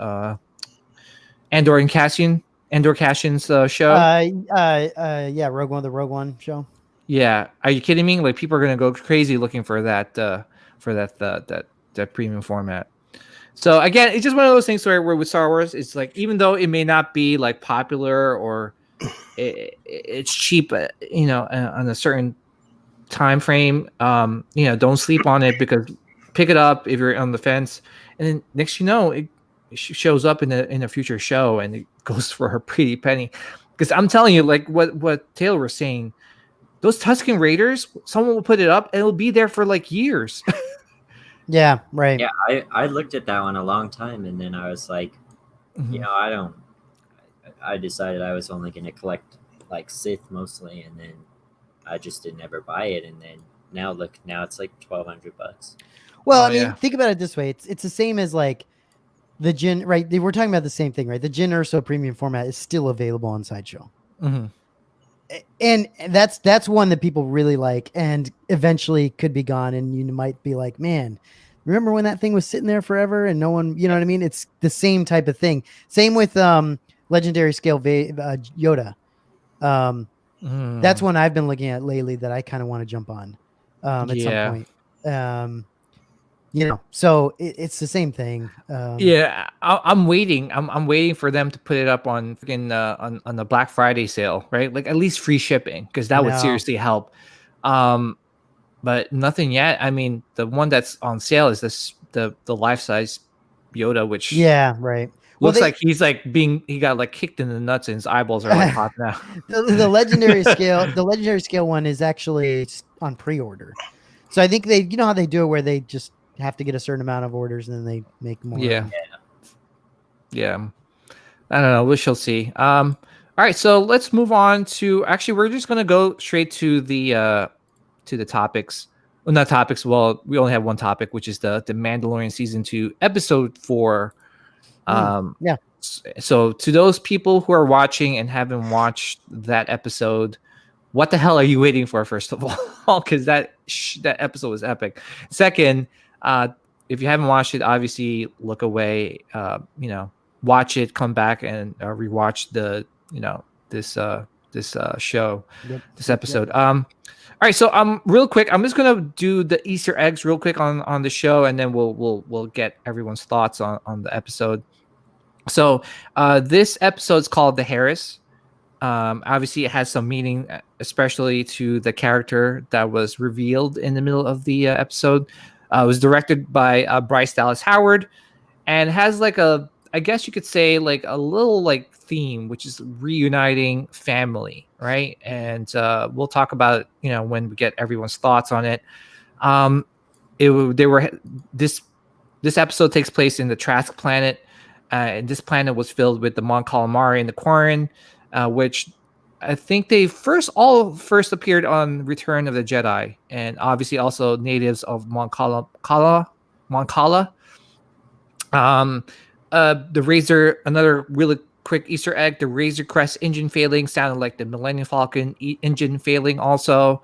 Andor Cassian's show. Yeah, Rogue One, the Rogue One show. Yeah, are you kidding me? Like people are gonna go crazy looking for that premium format. So again, it's just one of those things where with Star Wars, it's like even though it may not be like popular or it's cheap, you know, on a certain time frame, you know, don't sleep on it because pick it up if you're on the fence, and then next you know it shows up in a future show and it goes for a pretty penny. Because I'm telling you, like what Taylor was saying. Those Tusken Raiders, someone will put it up and it'll be there for like years. Yeah, right. Yeah, I looked at that one a long time, and then I was like, you know, I decided I was only going to collect like Sith mostly, and then I just didn't ever buy it, and then now it's like $1,200. Well, I mean, think about it this way: it's the same as like the Jyn, right? We're talking about the same thing, right? The Jyn Erso premium format is still available on Sideshow. Mm-hmm. And that's one that people really like and eventually could be gone, and you might be like, man, remember when that thing was sitting there forever and no one, you know what I mean? It's the same type of thing. Same with legendary scale Yoda. That's one I've been looking at lately that I kind of want to jump on at some point. You know, so it's the same thing. I'm waiting. I'm waiting for them to put it up on freaking on the Black Friday sale, right? Like at least free shipping, because that would seriously help. But nothing yet. I mean, the one that's on sale is the life size Yoda, which right. Looks like he's like he got like kicked in the nuts and his eyeballs are like popping out. The legendary scale one is actually on pre-order. So I think you know how they do it where they just have to get a certain amount of orders and then they make more. Yeah. I don't know. We shall see. All right, so let's move on to. Actually, we're just gonna go straight to the topics. Well, not topics. Well, we only have one topic, which is the Mandalorian season 2, episode 4. So to those people who are watching and haven't watched that episode, what the hell are you waiting for? First of all, because that episode was epic. Second, if you haven't watched it, obviously look away. You know, watch it, come back and rewatch this show, this episode. All right, so real quick, I'm just gonna do the Easter eggs real quick on the show, and then we'll get everyone's thoughts on the episode. So this episode is called The Harris. Obviously, it has some meaning, especially to the character that was revealed in the middle of the episode. It was directed by Bryce Dallas Howard, and has like I guess you could say like a little like theme, which is reuniting family, right? And we'll talk about it, when we get everyone's thoughts on it. This episode takes place in the Trask planet. And this planet was filled with the Mon Calamari and the Quarren, which I think they first appeared on Return of the Jedi, and obviously also natives of Mon Cala. The Razor, another really quick Easter egg, the Razor Crest engine failing sounded like the Millennium Falcon engine failing also.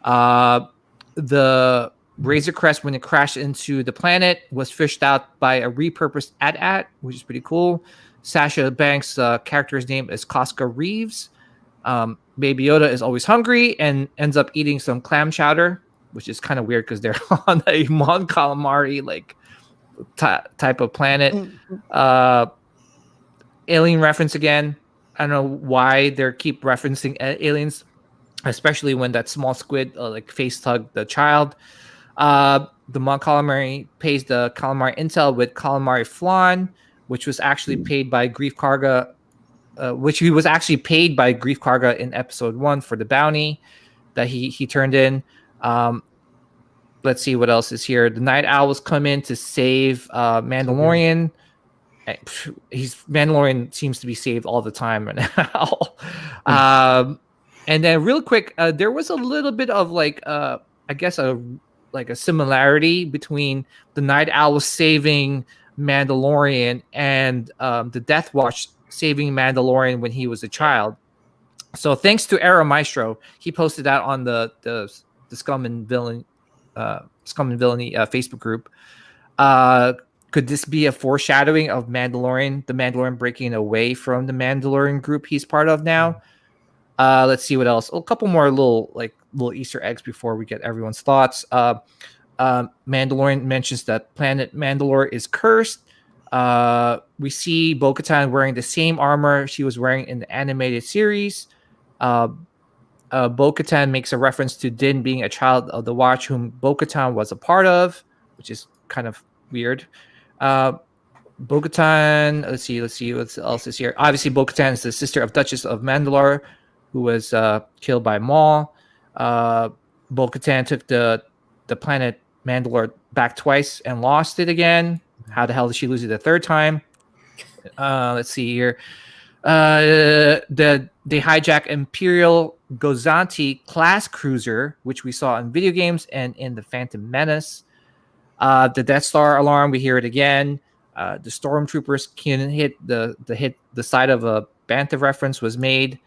The Razor Crest, when it crashed into the planet, was fished out by a repurposed AT-AT, which is pretty cool. Sasha Banks' character's name is Casca Reeves. Baby Yoda is always hungry and ends up eating some clam chowder, which is kind of weird because they're on a Mon Calamari like type of planet. Alien reference again. I don't know why they keep referencing aliens, especially when that small squid like face tugged the child. The Mon Calamari pays the calamari intel with calamari flan, which was actually paid by Grief Karga, which he was actually paid by Grief Karga in episode 1 for the bounty that he turned in. Let's see what else is here. The Night Owls come in to save Mandalorian. Mandalorian seems to be saved all the time right now. And then real quick, there was a little bit of like I guess a similarity between the Night Owls saving Mandalorian and the Death Watch saving Mandalorian when he was a child. So thanks to Era Maestro, he posted that on the Scum and Villainy Facebook group. Could this be a foreshadowing of the Mandalorian breaking away from the Mandalorian group he's part of now? Let's see what else. A couple more little Easter eggs before we get everyone's thoughts. Mandalorian mentions that planet Mandalore is cursed. We see Bo-Katan wearing the same armor she was wearing in the animated series. Bo-Katan makes a reference to Din being a child of the Watch whom Bo-Katan was a part of, which is kind of weird. Bo-Katan, let's see what else is here. Obviously, Bo-Katan is the sister of Duchess of Mandalore, who was killed by Maul. Bo-Katan took the planet Mandalore back twice and lost it again. How the hell did she lose it the third time? Let's see here. They hijack Imperial Gozanti class cruiser, which we saw in video games and in the Phantom Menace. The Death Star alarm, we hear it again. The stormtroopers can hit the side of a Bantha reference was made.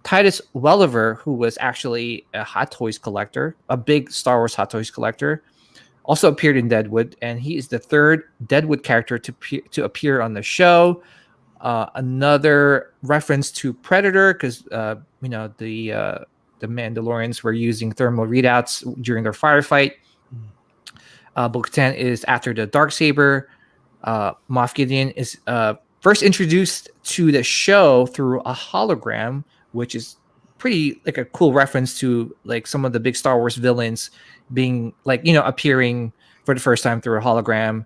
Titus Welliver, who was actually a Hot Toys collector, a big Star Wars Hot Toys collector, also appeared in Deadwood, and he is the third Deadwood character to appear on the show. Another reference to Predator, because the Mandalorians were using thermal readouts during their firefight. Bo-Katan is after the Darksaber. Moff Gideon is first introduced to the show through a hologram, which is pretty like a cool reference to like some of the big Star Wars villains being appearing for the first time through a hologram.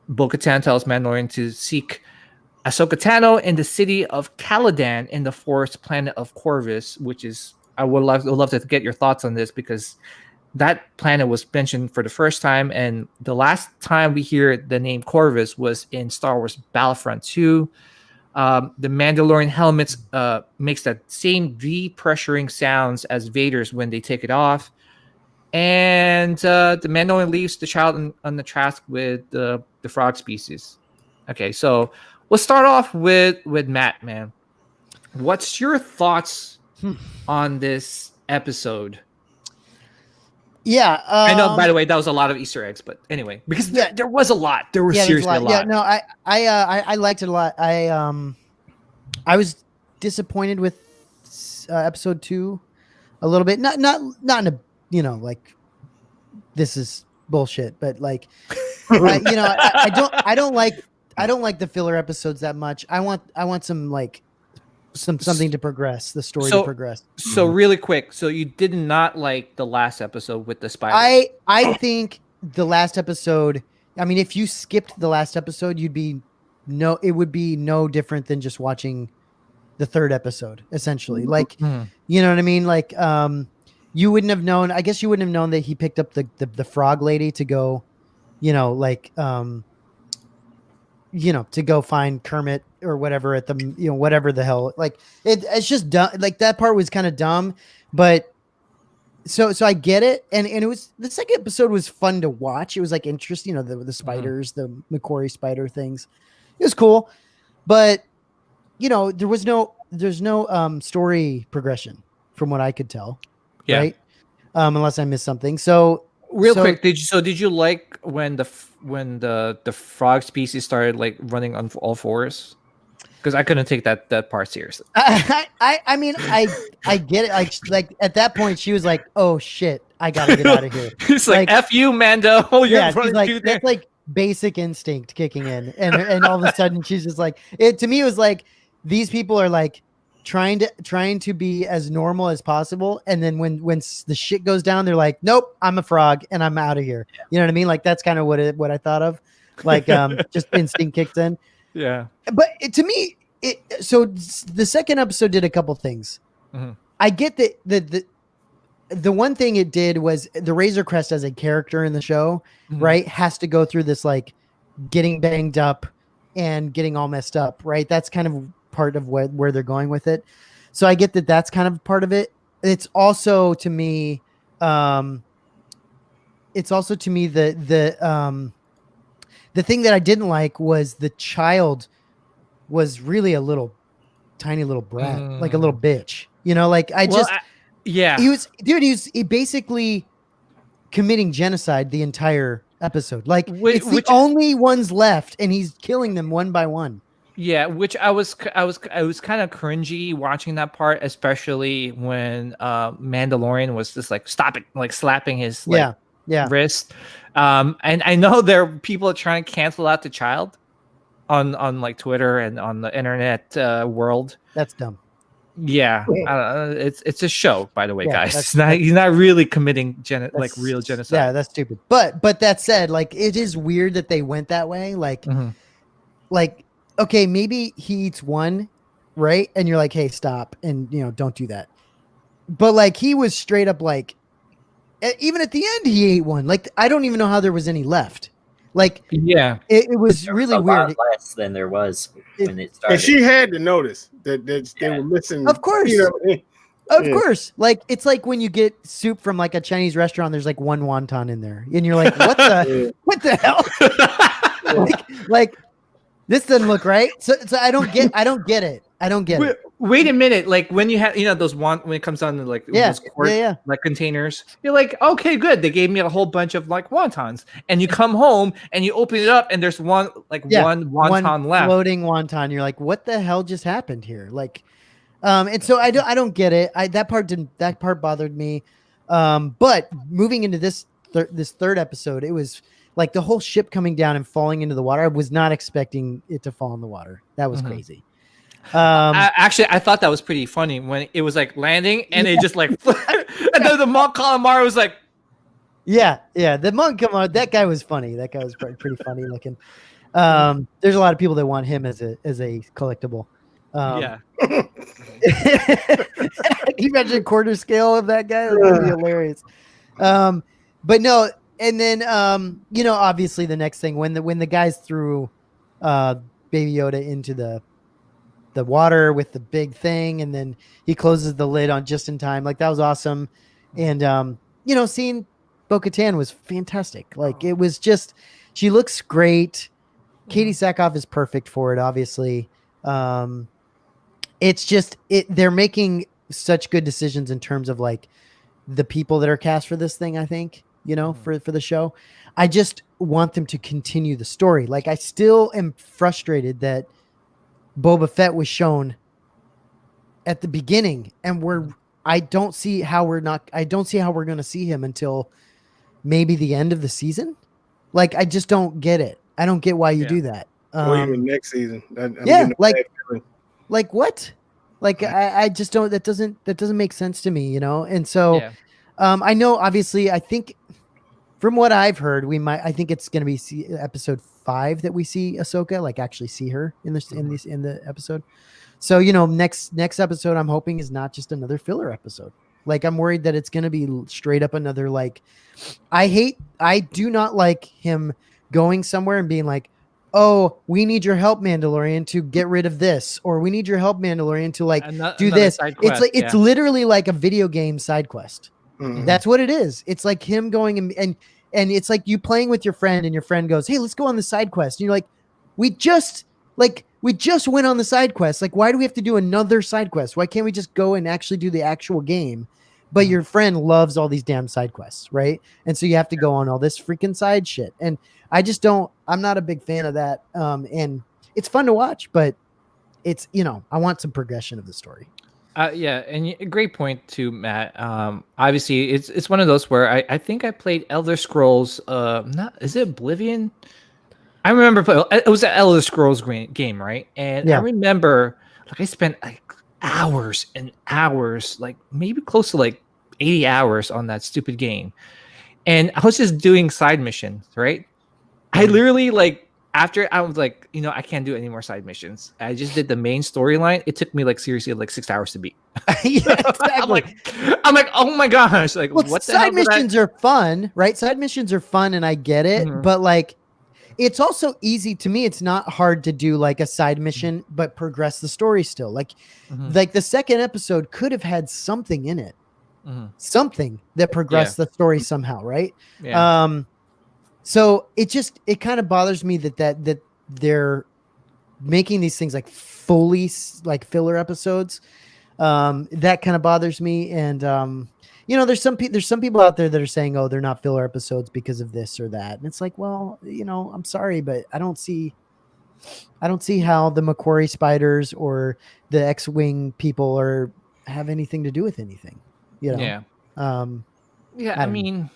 Bo-Katan tells Mandalorian to seek Ahsoka Tano in the city of Caladan in the forest planet of Corvus, which is I would love to get your thoughts on this, because that planet was mentioned for the first time, and the last time we hear the name Corvus was in Star Wars Battlefront 2. The Mandalorian helmets makes that same depressuring sounds as Vader's when they take it off. And the Mandalorian leaves the child on the task with the frog species. Okay, so we'll start off with Matt, man. What's your thoughts on this episode? Yeah, I know. By the way, that was a lot of Easter eggs, but anyway, because there was a lot. There was seriously a lot. Yeah, no, I liked it a lot. I was disappointed with episode 2 a little bit. Not in a like this is bullshit, but like I don't like the filler episodes that much. I want some like something to progress, the story to progress. So really quick, so you did not like the last episode with the spider? I think the last episode, I mean, if you skipped the last episode, it would be no different than just watching the third episode, essentially. Like, you know what I mean? Like, you wouldn't have known, I guess you wouldn't have known that he picked up the frog lady to go, to go find Kermit or whatever at the, whatever the hell, like it's just dumb. Like that part was kind of dumb, but so I get it. And it was, the second episode was fun to watch. It was like interesting, the spiders, the Macquarie spider things. It was cool, but there's no story progression from what I could tell. Yeah. Right. Unless I missed something. So quick, did you like when the frog species started like running on all fours? Because I couldn't take that part seriously. I mean, I get it. Like at that point, she was like, "Oh shit, I gotta get out of here." It's like F you, Mando. Yeah, she's like, basic instinct kicking in, and all of a sudden she's just like, it to me was like, these people are like trying to be as normal as possible, and then when the shit goes down, they're like, nope, I'm a frog and I'm out of here. You know what I mean? Like that's kind of what I thought of, like just instinct kicked in. Yeah, but to me, so the second episode did a couple things. Mm-hmm. I get that the one thing it did was the Razor Crest as a character in the show, Mm-hmm. right, has to go through this like getting banged up and getting all messed up, right? That's kind of part of where they're going with it. So I get that that's kind of part of it. It's also to me, the thing that I didn't like was the child was really a little tiny little brat, like a little bitch, you know, like he was basically committing genocide the entire episode. Like it's the only ones left and he's killing them one by one. Yeah, which I was kind of cringy watching that part, especially when Mandalorian was just like slapping his wrist. And I know there are people trying to cancel out the child on like Twitter and on the internet world. That's dumb. Yeah, it's a show, by the way, guys. He's not really committing real genocide. Yeah, that's stupid. But that said, like it is weird that they went that way. Like, like okay, maybe he eats one, right? And you're like, hey, stop, and don't do that. But like he was straight up like, even at the end, he ate one. Like I don't even know how there was any left. Like it was really weird. Less than there was when it started. And she had to notice that they were missing. Of course, of course. Like it's like when you get soup from like a Chinese restaurant. There's like one wonton in there, and you're like, what the hell? like this doesn't look right. So I don't get it. I don't get it. Wait a minute, like when you have those when it comes on like those quart like containers, you're like, okay, good. They gave me a whole bunch of like wontons, and you come home and you open it up and there's one wonton left, floating wonton. You're like, what the hell just happened here? Like, and so I don't get it. That part bothered me. But moving into this third episode, it was like the whole ship coming down and falling into the water. I was not expecting it to fall in the water. That was crazy. I thought that was pretty funny when it was like landing and it just like and then the monk calamari was like the monk calamari, that guy was funny. That guy was pretty funny looking. There's a lot of people that want him as a collectible. Can you imagine a quarter scale of that guy? That would be hilarious. But no, and then obviously the next thing when the guys threw Baby Yoda into the water with the big thing, and then he closes the lid on just in time. Like that was awesome. And seeing Bo-Katan was fantastic. Like it was just, she looks great. Katie Sackhoff is perfect for it, obviously. It's just they're making such good decisions in terms of like the people that are cast for this thing, I think, for the show. I just want them to continue the story. Like I still am frustrated that Boba Fett was shown at the beginning, and I don't see how we're going to see him until maybe the end of the season. Like I just don't get it. I don't get why you do that. Or even next season. Like what? Like I just don't. That doesn't make sense to me, And so, I know obviously. I think from what I've heard, I think it's going to be episode 5 that we see Ahsoka, like actually see her in the episode. So next episode I'm hoping is not just another filler episode. Like I'm worried that it's going to be straight up another like. I do not like him going somewhere and being like, oh, we need your help, Mandalorian, to get rid of this, or we need your help, Mandalorian, to do this. It's literally like a video game side quest. Mm-hmm. That's what it is. It's like him going and it's like you playing with your friend, and your friend goes, hey, let's go on the side quest. And you're like, we just went on the side quest. Like, why do we have to do another side quest? Why can't we just go and actually do the actual game? But your friend loves all these damn side quests, right? And so you have to go on all this freaking side shit. And I'm not a big fan of that. And it's fun to watch, but it's, I want some progression of the story. And a great point too, Matt. Obviously, it's one of those where I think I played Elder Scrolls. Is it Oblivion? I remember it was an Elder Scrolls game, right? And I Yeah. remember like I spent like hours and hours, like maybe close to like 80 hours on that stupid game. And I was just doing side missions, right? I literally like after I was like, I can't do any more side missions. I just did the main storyline. It took me like seriously like 6 hours to beat. Yeah, exactly. I'm like, oh my gosh, like Well, what the hell side missions are fun, right? Side missions are fun, and I get it, Mhm. but like, it's also easy to me. It's not hard to do like a side mission, but progress the story still. Like the second episode could have had something in it, something that progressed the story somehow, right? Yeah. So it kind of bothers me that they're making these things like fully like filler episodes. That kind of bothers me. And there's some people out there that are saying, oh, they're not filler episodes because of this or that. And it's like, well, I'm sorry, but I don't see how the Macquarie spiders or the X-Wing people have anything to do with anything. Yeah. I mean,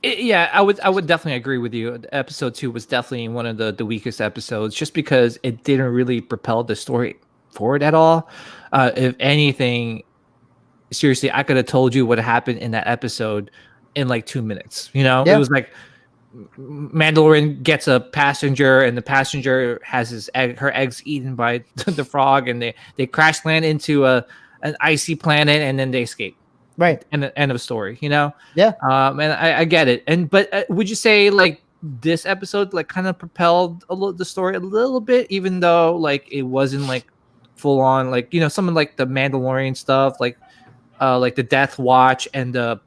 I would definitely agree with you. Episode 2 was definitely one of the weakest episodes, just because it didn't really propel the story forward at all. If anything, seriously, I could have told you what happened in that episode in like 2 minutes. It was like Mandalorian gets a passenger, and the passenger has her eggs eaten by the frog, and they crash land into an icy planet, and then they escape. Right. And the end of story, Yeah. And I get it. But would you say like this episode like kind of propelled the story a little bit, even though like it wasn't like full on, like, some of like the Mandalorian stuff, like the Death Watch and the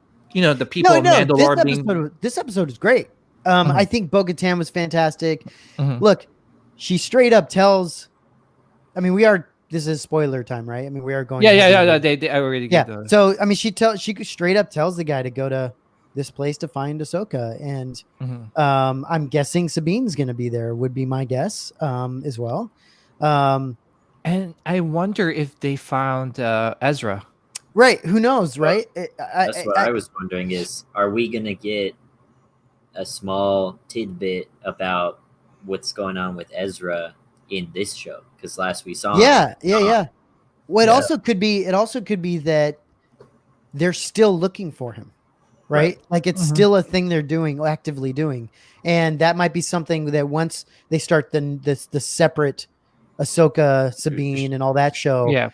people of Mandalore this episode is great. I think Bo-Katan was fantastic. Look, she straight up tells, I mean, this is spoiler time, right? I mean, we are going. Yeah. They already get the. So I mean, she straight up tells the guy to go to this place to find Ahsoka, and I'm guessing Sabine's going to be there. Would be my guess, as well. And I wonder if they found Ezra. Right? Who knows? Right? That's what I was wondering: is are we going to get a small tidbit about what's going on with Ezra in this show? Because last we saw him. Yeah. Well, it also could be that they're still looking for him, right? Like it's still a thing they're actively doing, and that might be something that once they start the separate Ahsoka, Sabine, and all that show,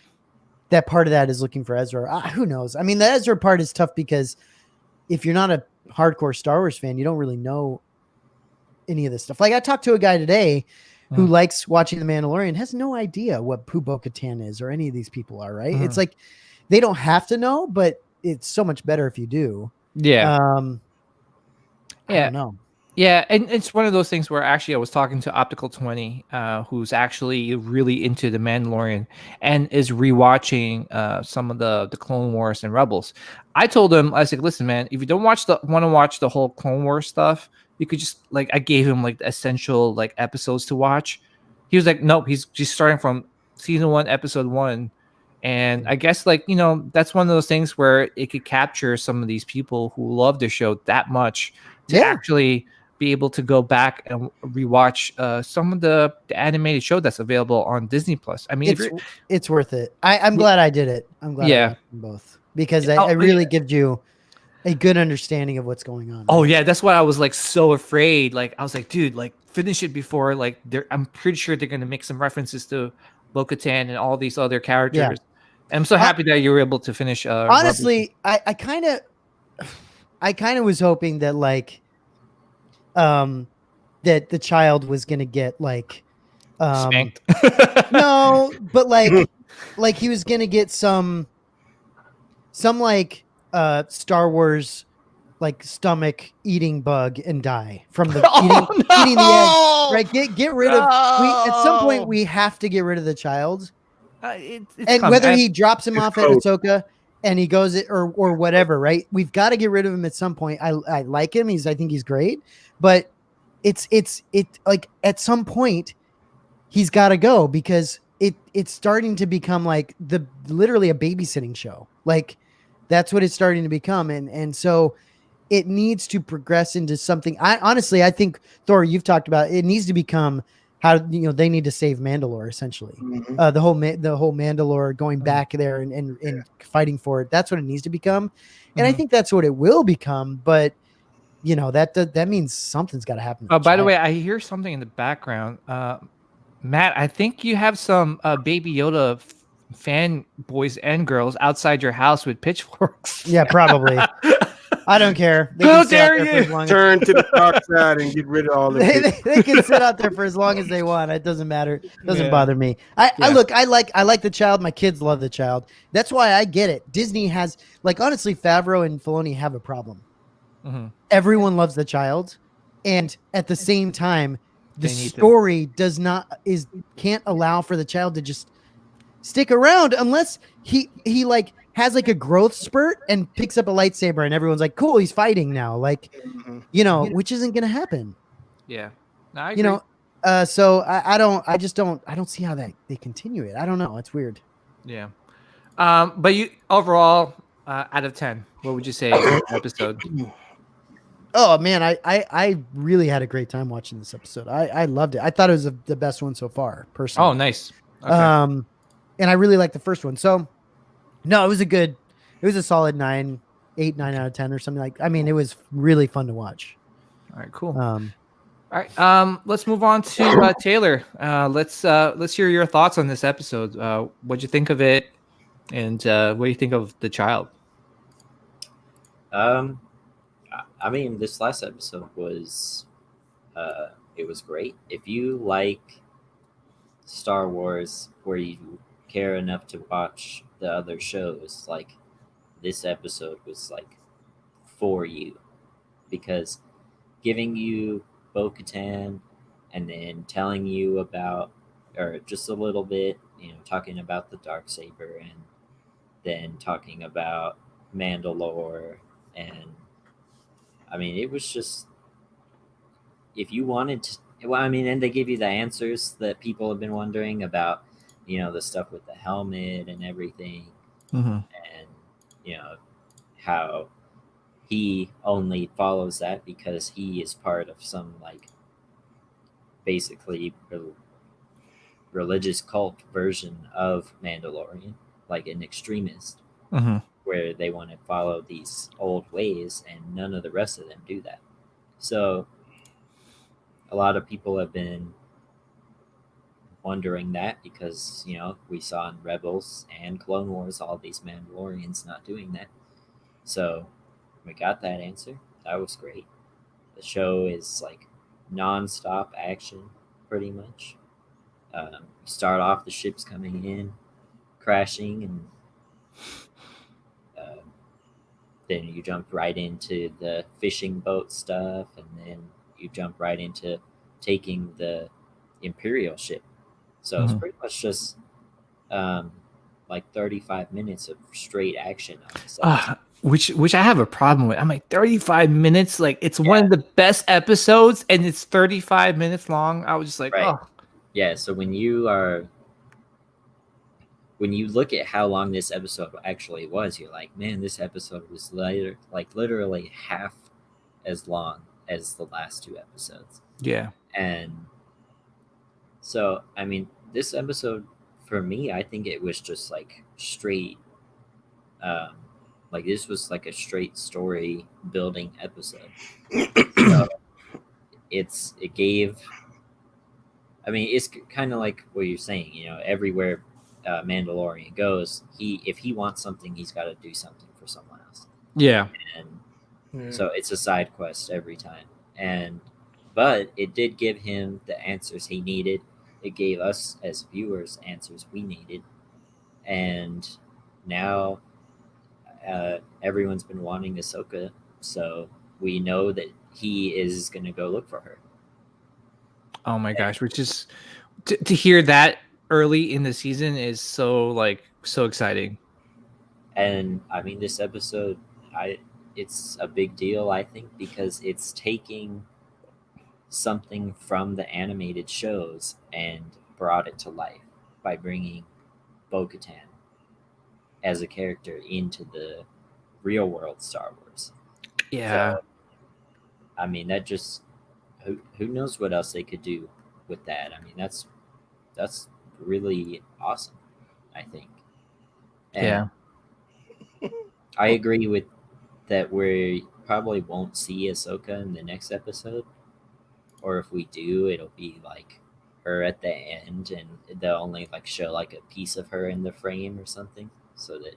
that part of that is looking for Ezra. Who knows? I mean, the Ezra part is tough because if you're not a hardcore Star Wars fan, you don't really know any of this stuff. Like I talked to a guy today who likes watching The Mandalorian, has no idea what Bo-Katan is or any of these people are, right? It's like they don't have to know, but it's so much better if you do. Yeah. I don't know. Yeah, and it's one of those things where actually I was talking to Optical 20, who's actually really into The Mandalorian and is rewatching some of the Clone Wars and Rebels. I told him, I was like, listen, man, if you don't want to watch the whole Clone Wars stuff, you could just like, I gave him like the essential like episodes to watch. He was like, nope, he's just starting from season 1, episode 1. And I guess like, that's one of those things where it could capture some of these people who love the show that much to actually be able to go back and rewatch some of the animated show that's available on Disney Plus. I mean, it's worth it. I'm glad I did it. I'm glad I did them both because it really gives you a good understanding of what's going on. Oh yeah, that's why I was like so afraid. Like I was like, dude, like finish it before like I'm pretty sure they're gonna make some references to Bo-Katan and all these other characters. Yeah. And I'm so happy that you were able to finish. Honestly, I kind of was hoping that like that the child was gonna get like spanked. No, but like he was gonna get some like Star Wars like stomach eating bug and die from the eating the egg. Right? Get rid of. At some point we have to get rid of the child. And coming. Whether he drops him off at Ahsoka and he goes or whatever, right? We've got to get rid of him at some point. I like him. I think he's great, but it's like at some point he's got to go because it's starting to become like literally a babysitting show. Like that's what it's starting to become. And so it needs to progress into something. I think Thor, you've talked about it needs to become how they need to save Mandalore essentially. Mhm. The whole Mandalore going back there and fighting for it. That's what it needs to become, and I think that's what it will become. But that means something's got to happen. Oh, by the way, I hear something in the background. Matt, I think you have some Baby Yoda fan boys and girls outside your house with pitchforks. Yeah, probably. I don't care. They How can sit out dare there for you? as long as Turn to the dark side and get rid of all the they can sit out there for as long as they want. It doesn't matter. It doesn't Yeah. bother me. I like the child. My kids love the child. That's why I get it. Disney has honestly, Favreau and Filoni have a problem. Mhm. Everyone loves the child, and at the same time, the They need to- story can't allow for the child to just stick around unless he has a growth spurt and picks up a lightsaber and everyone's like, cool, he's fighting now. Mhm. Which isn't gonna happen. Yeah. No, I agree. So I don't see how they continue it. I don't know. It's weird. Yeah. But you overall, out of 10, what would you say episode? Oh man, I really had a great time watching this episode. I loved it. I thought it was the best one so far, personally. Oh, nice. Okay. And I really liked the first one. So no, it was a solid 9 out of 10 or something it was really fun to watch. All right, cool. All right. Let's move on to Taylor. Let's hear your thoughts on this episode. What'd you think of it, and what do you think of the child? I mean, this last episode was it was great. If you like Star Wars, where you care enough to watch the other shows, this episode was for you, because giving you Bo-Katan and then telling you about, or just a little bit, talking about the Darksaber, and then talking about Mandalore, and I mean, it was just, if you wanted to, and they give you the answers that people have been wondering about, the stuff with the helmet and everything, Mm-hmm. and how he only follows that because he is part of some basically religious cult version of Mandalorian, an extremist, Mm-hmm. where they want to follow these old ways, and none of the rest of them do that. So a lot of people have been wondering that, because we saw in Rebels and Clone Wars all these Mandalorians not doing that. So we got that answer. That was great. The show is non-stop action, pretty much. You start off, the ship's coming in, crashing, and then you jump right into the fishing boat stuff, and then you jump right into taking the Imperial ship. So it's pretty much just 35 minutes of straight action on this episode. Which I have a problem with. I'm like, 35 minutes, it's one of the best episodes, and it's 35 minutes long. I was just like, Right. oh. Yeah, so when you look at how long this episode actually was, you're like, man, this episode was literally half as long as the last two episodes. Yeah. And so, I mean, this episode, for me, I think it was just straight, this was a straight story building episode. So it gave, I mean, it's kind of like what you're saying, everywhere Mandalorian goes, if he wants something, he's got to do something for someone else. Yeah. And so it's a side quest every time. But it did give him the answers he needed. It gave us as viewers answers we needed. And now everyone's been wanting Ahsoka, so we know that he is going to go look for her. Oh my gosh, which is to hear that early in the season is so so exciting. And I mean, this episode, it's a big deal, I think, because it's taking something from the animated shows and brought it to life by bringing Bo-Katan as a character into the real world Star Wars. Yeah. So, I mean, that just who knows what else they could do with that. I mean, that's really awesome, I think. And I agree with that. We probably won't see Ahsoka in the next episode, or if we do, it'll be like her at the end, and they'll only like show like a piece of her in the frame or something, so that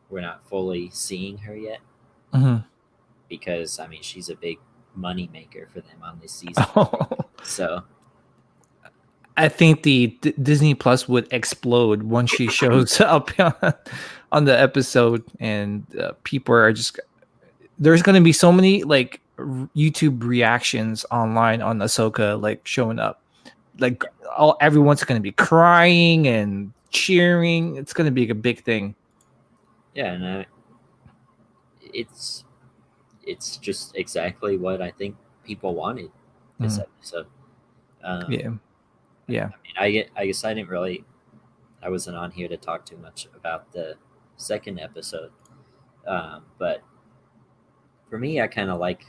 we're not fully seeing her yet. Mhm. Because I mean, she's a big money maker for them on this season. So I think the Disney Plus would explode once she shows up on the episode, and people are just there's going to be so many like YouTube reactions online on Ahsoka like showing up, like everyone's going to be crying and cheering. It's going to be a big thing. yeah, and it's just exactly what I think people wanted this episode. Yeah. I mean, I guess I wasn't on here to talk too much about the second episode, but for me, I kind of like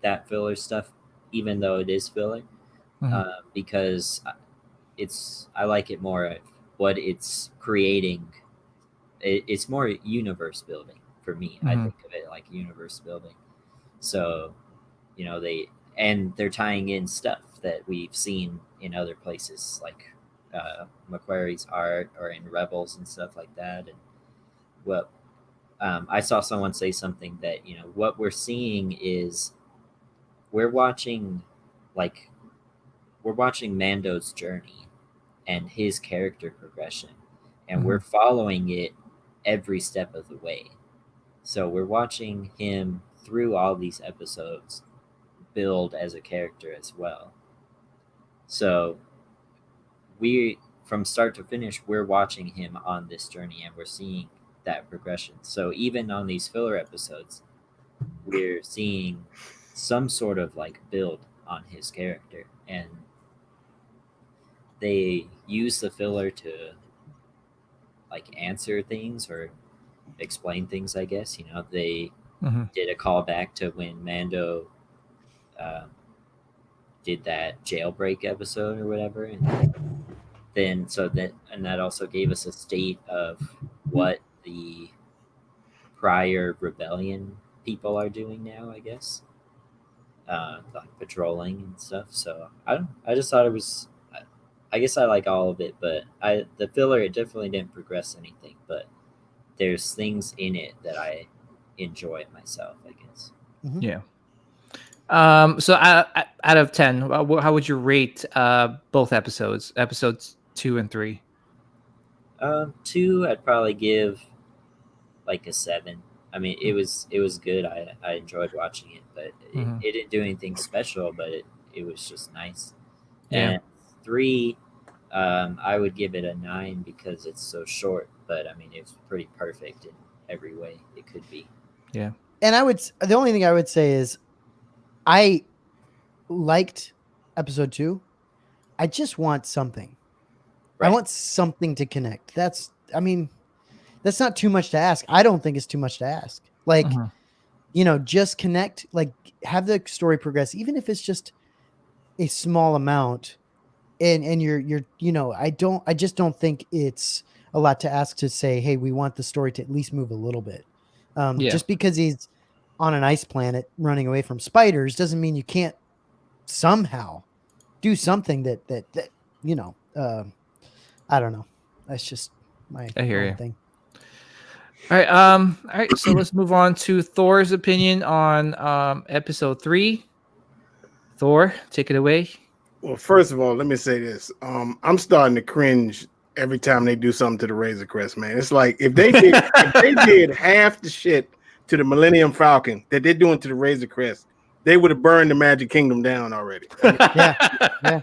that filler stuff, even though it is filler, because I like it more of what it's creating. It's more universe building for me. I think of it like universe building. So, they're tying in stuff that we've seen in other places, like Macquarie's art or in Rebels and stuff like that. And I saw someone say something that what we're seeing is we're watching Mando's journey and his character progression, and we're following it every step of the way. So we're watching him through all these episodes build as a character as well. So from start to finish, we're watching him on this journey, and we're seeing that progression. So even on these filler episodes, we're seeing some sort of like build on his character, and they use the filler to like answer things or explain things, I guess. They did a callback to when Mando did that jailbreak episode or whatever, and that also gave us a state of what the prior rebellion people are doing now, I guess, like patrolling and stuff. So I just thought it was. I guess I like all of it, but the filler, it definitely didn't progress anything. But there's things in it that I enjoy myself, I guess. Yeah. So out of 10, how would you rate both episodes 2 and 3? 2, I'd probably give like a 7. I mean, it was good. I enjoyed watching it, but it didn't do anything special, but it was just nice. Yeah. And 3, I would give it a 9 because it's so short, but I mean, it's pretty perfect in every way it could be. Yeah. And the only thing I would say is I liked episode 2. I just want something. Right. I want something to connect. That's not too much to ask. I don't think it's too much to ask. Like, just connect, like have the story progress, even if it's just a small amount. And you're I just don't think it's a lot to ask to say, hey, we want the story to at least move a little bit. Just because he's on an ice planet running away from spiders doesn't mean you can't somehow do something that I don't know. That's just my I hear you. thing. All right. So let's move on to Thor's opinion on episode 3. Thor, take it away. Well, first of all, let me say this. I'm starting to cringe every time they do something to the Razor Crest, man. It's like if they did half the shit to the Millennium Falcon that they're doing to the Razor Crest, they would have burned the Magic Kingdom down already. Yeah.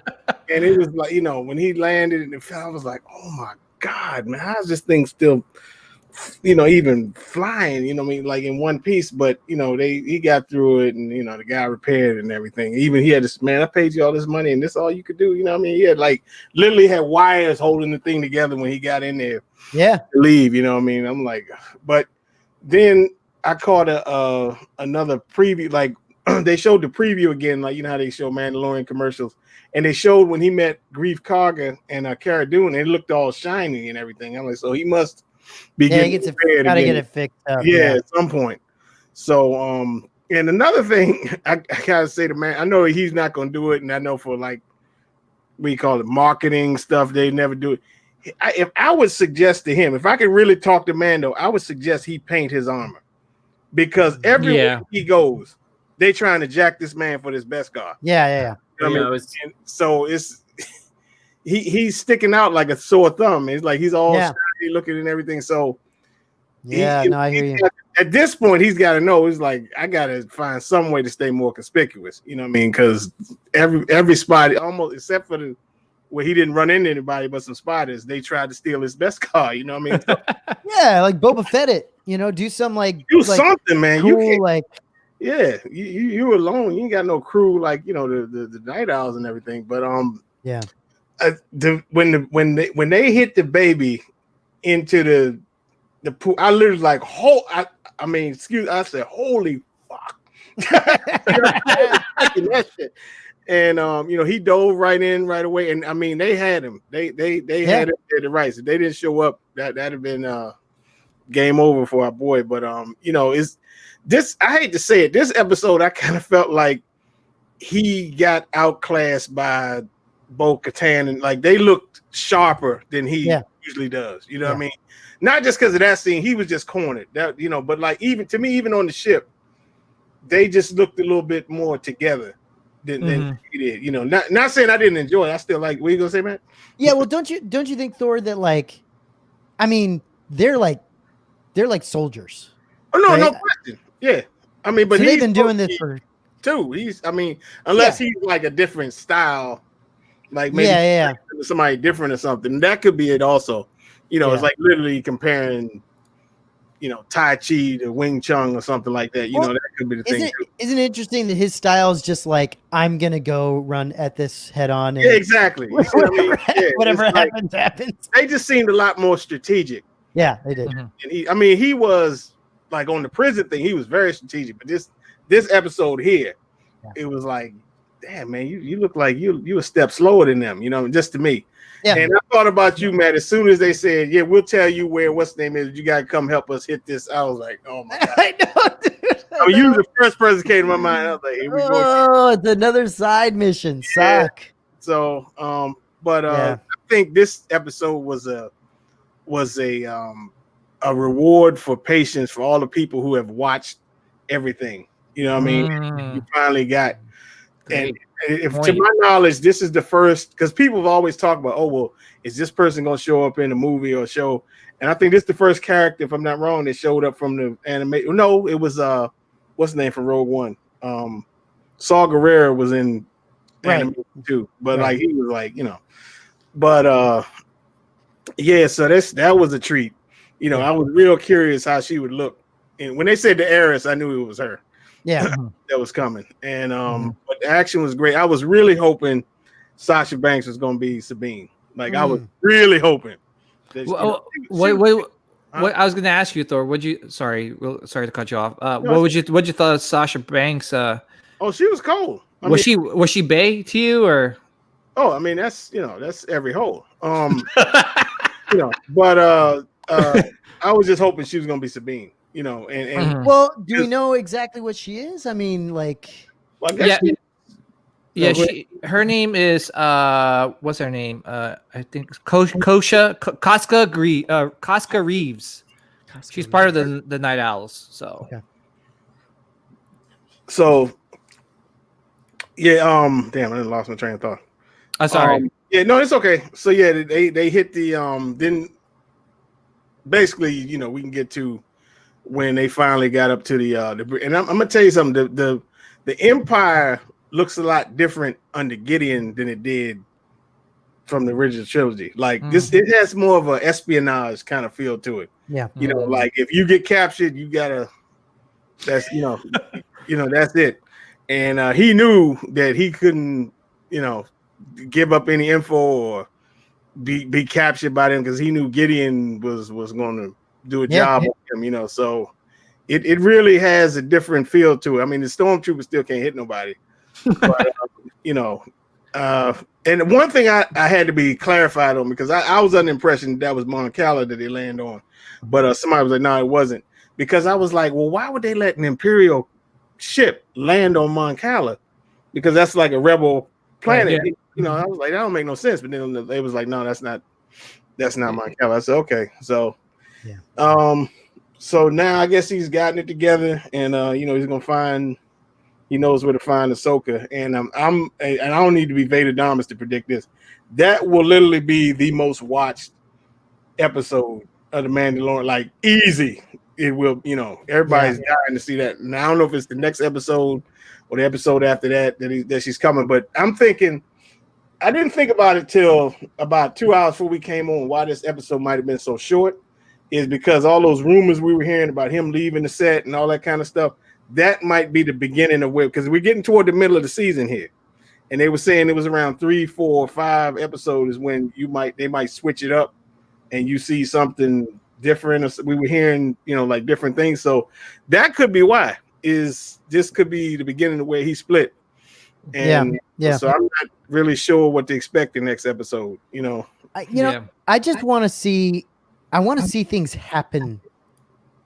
And it was like, when he landed and it fell, I was like, oh my God, man, how's this thing still, even flying, like in one piece, but he got through it, and the guy repaired it and everything. Even he had this, man, I paid you all this money and this all you could do, he had like literally had wires holding the thing together when he got in there to leave, I'm like, but then I caught another preview, like they showed the preview again, like you know how they show Mandalorian commercials, and they showed when he met Grief Karga and Cara Dune, it looked all shiny and everything. I'm like, so he must be Yeah, he getting gets prepared gotta again. get it fixed up. Yeah, at some point. So and another thing I gotta say to man, I know he's not gonna do it, and I know for like we call it marketing stuff, they never do it. If I would suggest to him, if I could really talk to Mando, I would suggest he paint his armor, because everywhere he goes, they trying to jack this man for this best car. Yeah. You know what I mean? So it's he's sticking out like a sore thumb. It's like he's all shiny looking and everything. So I hear you. At this point, he's got to know. It's like I got to find some way to stay more conspicuous. You know what I mean? Because every spot, almost except for the where he didn't run into anybody but some spiders, they tried to steal his best car. You know what I mean? So, yeah, like Boba Fett it. You know, do some something, man. Cool, you can't, like you alone. You ain't got no crew like you know the night owls and everything. But when they hit the baby into the pool, I literally like I said holy fuck. That shit. And he dove right in right away, and I mean they had him. They had him at the right. So they didn't show up. That'd have been game over for our boy. But it's this. I hate to say it. This episode, I kind of felt like he got outclassed by Bo-Katan, and like they looked sharper than he usually does. You know what I mean? Not just because of that scene, he was just cornered. That but like even to me, even on the ship, they just looked a little bit more together than he did. Not saying I didn't enjoy it. I still like. What are you gonna say, man? Yeah, well, don't you think, Thor, that like, I mean, they're like soldiers. Oh no, no question. Yeah, I mean, but so they've been doing this for too. Unless he's like a different style, like maybe somebody different or something. That could be it also. It's like literally comparing, Tai Chi to Wing Chun or something like that. That could be the thing. Isn't it interesting that his style is just like, I'm gonna go run at this head on? Yeah, exactly. Whatever happens. They just seemed a lot more strategic. Yeah, they did. And he was like on the prison thing. He was very strategic. But this episode here, it was like, damn man, you look like you a step slower than them. Just to me. Yeah. And I thought about you, Matt. As soon as they said, "Yeah, we'll tell you where what's the name is," you gotta come help us hit this. I was like, "Oh my god!" I know, dude. You the first person that came to my mind. I was like, "Here we go." Oh, it's another side mission. Suck. So, I think this episode was a reward for patience for all the people who have watched everything. You know what I mean? You finally got. And if to my knowledge, this is the first, because people have always talked about, oh well, is this person going to show up in a movie or a show? And I think this is the first character, if I'm not wrong, that showed up from the anime. No, it was what's the name from Rogue One? Saw Gerrera was in anime too, but like he was like but so that was a treat. I was real curious how she would look, and when they said the heiress, I knew it was her. Yeah, that was coming, and but the action was great. I was really hoping Sasha Banks was going to be Sabine. Like I was really hoping. That what I was going to ask you, Thor? Sorry to cut you off. What'd you thought of Sasha Banks? Oh, she was cold. Was she bae to you or? Oh, I mean that's every hole. But I was just hoping she was going to be Sabine. And well, do we know exactly what she is? I mean, like, well, I guess her name is what's her name? I think Casca Reeves. She's part of the Night Owls. So damn, I lost my train of thought. I'm sorry. No, it's okay. So they hit the then basically we can get to when they finally got up to the and I'm gonna tell you something. The Empire looks a lot different under Gideon than it did from the original trilogy. Like it has more of an espionage kind of feel to it. Yeah, like if you get captured, you gotta. That's that's it. And he knew that he couldn't give up any info or be captured by them because he knew Gideon was going to do a job with him, so it really has a different feel to it. I mean, the stormtroopers still can't hit nobody, but you know. And one thing I had to be clarified on, because I was under the impression that was Mon Cala that they land on, but somebody was like, no, it wasn't, because I was like, well, why would they let an Imperial ship land on Mon Cala? Because that's like a rebel planet. Yeah. You know, I was like, that don't make no sense. But then they was like, no, that's not Mon Cala. I said, okay, so so now I guess he's gotten it together, and you know, he's gonna find. He knows where to find Ahsoka, and I don't need to be Vader-Damas to predict this. That will literally be the most watched episode of The Mandalorian, like easy. It will, you know, everybody's dying to see that. And I don't know if it's the next episode or the episode after that she's coming, but I'm thinking. I didn't think about it till about 2 hours before we came on. Why this episode might have been so short is because all those rumors we were hearing about him leaving the set and all that kind of stuff. That might be the beginning of where, because we're getting toward the middle of the season here, and they were saying it was around 3, 4, 5 episodes when they might switch it up, and you see something different. We were hearing, you know, like different things, so that could be why. This could be the beginning of where he split, and so I'm not really sure what to expect the next episode. You know, I just want to see. I want to see things happen.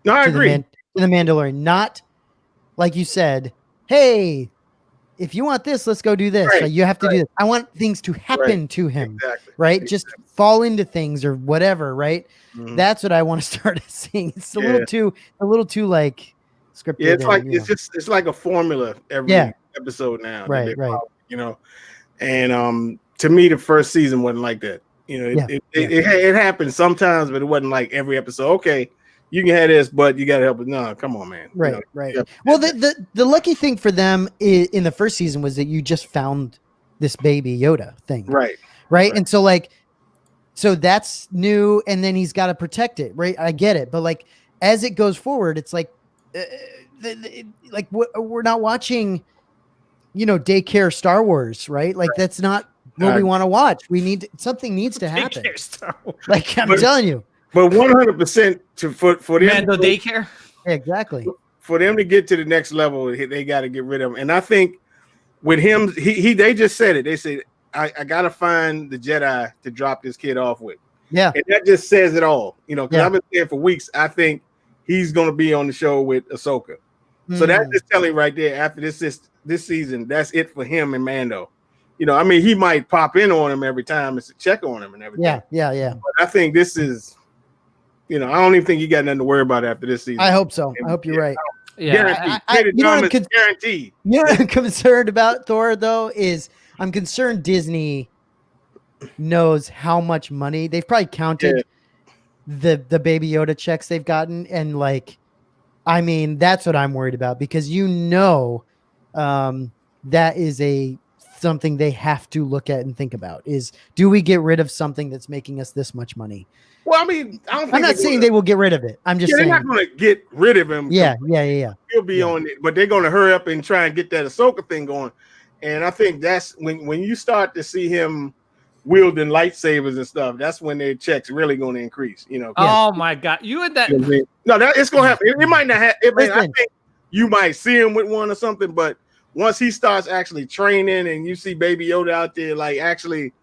No, I agree. To the Mandalorian, not. Like you said, hey, if you want this, let's go do this. Right, like you have to do this. I want things to happen to him, exactly. right? Just fall into things or whatever, right? Mm-hmm. That's what I want to start seeing. It's a little too like scripted. Yeah, it's like it's like a formula every episode now. Right. You know, and to me, the first season wasn't like that. You know, it happened sometimes, but it wasn't like every episode. Okay. You can have this, but you got to help it. No, come on, man. Right, right. Well, the lucky thing for them in the first season was that you just found this baby Yoda thing. Right. And so so that's new, and then he's got to protect it. Right. I get it. But like, as it goes forward, it's like, like we're not watching, you know, daycare Star Wars, right? Like that's not what we want to watch. Something needs to happen. Daycare Star Wars. Like I'm telling you. But 100% for them, Mando daycare. Exactly. For them to get to the next level, they got to get rid of him. And I think with him, they just said it. They said, I got to find the Jedi to drop this kid off with. Yeah. And that just says it all. You know, because I've been saying for weeks, I think he's going to be on the show with Ahsoka. So that's just telling right there. After this season, that's it for him and Mando. You know, I mean, he might pop in on him every time to check on him and everything. Yeah. But I think this is. You know, I don't even think you got nothing to worry about after this season. I hope so. I hope you're right. Yeah, guaranteed. You know what I'm concerned about, Thor, though, is I'm concerned Disney knows how much money they've probably counted the Baby Yoda checks they've gotten, and like, I mean, that's what I'm worried about, because that is something they have to look at and think about is, do we get rid of something that's making us this much money? Well, I mean, I'm not saying they will get rid of it. I'm just saying they're not going to get rid of him. Yeah. He'll be on it, but they're going to hurry up and try and get that Ahsoka thing going. And I think that's when you start to see him wielding lightsabers and stuff. That's when their checks really going to increase. You know. Oh my God, you and that. No, it's going to happen. It might not happen. I think you might see him with one or something, but once he starts actually training and you see Baby Yoda out there, like actually.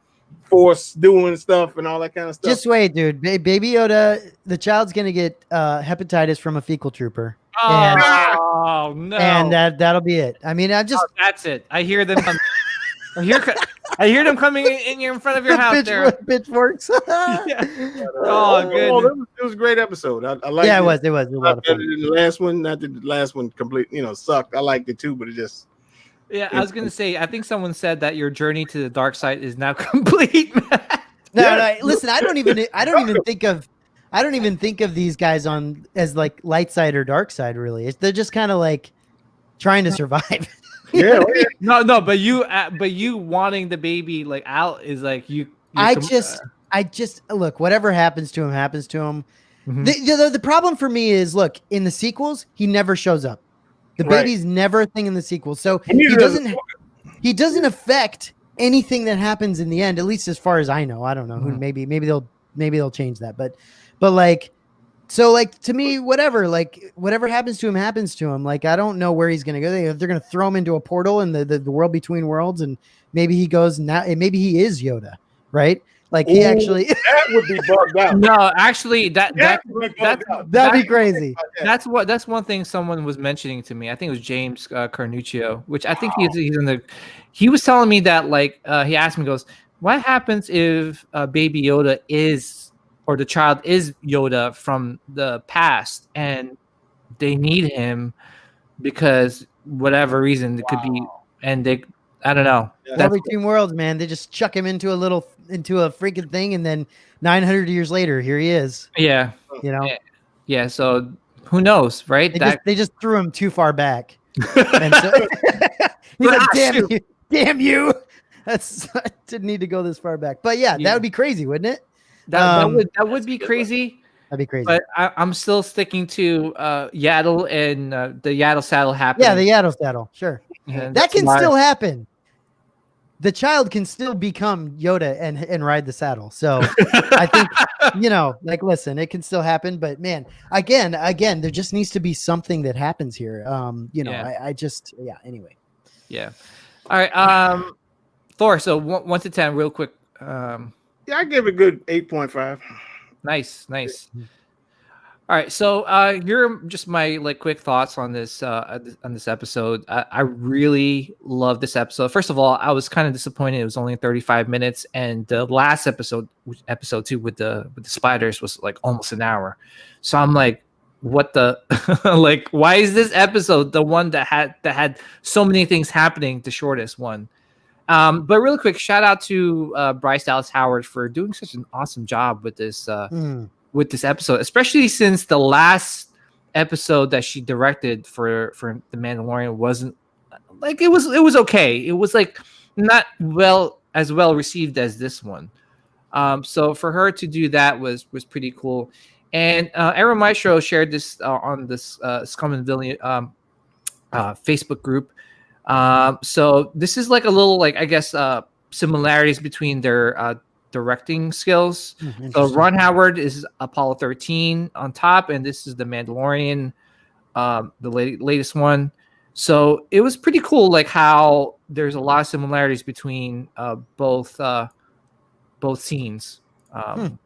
Force doing stuff and all that kind of stuff. Just wait, dude. Baby Yoda, the child's gonna get hepatitis from a fecal trooper. Oh no! And that'll be it. I mean, that's it. I hear them. I hear them coming in front of your house. Pitchforks. Yeah. Oh, good. It was a great episode. I like. Yeah, it was. It was a lot of fun. The last one, not the last one, complete. You know, sucked. I liked it too, but it just. Yeah, I was gonna say. I think someone said that your journey to the dark side is now complete. No. Listen, I don't even think of these guys as like light side or dark side. Really, they're just kind of like trying to survive. No, but you wanting the baby like out is like you. I just look. Whatever happens to him, happens to him. Mm-hmm. The problem for me is, look, in the sequels, he never shows up. The baby's never a thing in the sequel, so he doesn't affect anything that happens in the end. At least as far as I know, I don't know. Maybe they'll change that, but like So like to me, whatever happens to him. Like I don't know where he's gonna go. They're gonna throw him into a portal in the world between worlds, and maybe he goes now. Maybe he is Yoda, right? Like he actually that would be bugged out. No, actually, that'd be crazy. That's one thing someone was mentioning to me. I think it was James Carnuccio, which I think he's in the. He was telling me that like he asked me, goes, what happens if Baby Yoda is, or the child is Yoda from the past, and they need him because whatever reason it could be, and they, I don't know. That's between worlds, man. They just chuck him into a freaking thing, and then 900 years later, here he is. Yeah, you know. Yeah. So who knows, right? They just threw him too far back. And so, he's like, damn you. I didn't need to go this far back. But yeah, that would be crazy, wouldn't it? That would be crazy. That'd be crazy. But I'm still sticking to Yaddle and the Yaddle saddle happening. Yeah, the Yaddle saddle. Sure. That can still happen. The child can still become Yoda and ride the saddle. So I think, like, listen, it can still happen. But man, again, there just needs to be something that happens here. Anyway. Yeah. All right. Thor. So 1 to 10, real quick. Yeah, I give it a good 8.5. Nice. All right, so you're just my like quick thoughts on this episode. I really love this episode. First of all, I was kind of disappointed it was only 35 minutes, and the last episode 2 with the spiders was like almost an hour. So I'm like, what the like? Why is this episode the one that had so many things happening, the shortest one? But really quick, shout out to Bryce Dallas Howard for doing such an awesome job with this. With this episode, especially since the last episode that she directed for The Mandalorian wasn't like it was okay. It was like not as well received as this one. So for her to do that was pretty cool. And Aaron Maestro shared this on this Scum and Villain Facebook group. So this is like a little like I guess similarities between their directing skills. So Ron Howard is Apollo 13 on top, and this is The Mandalorian, the latest one. So it was pretty cool, like how there's a lot of similarities between both scenes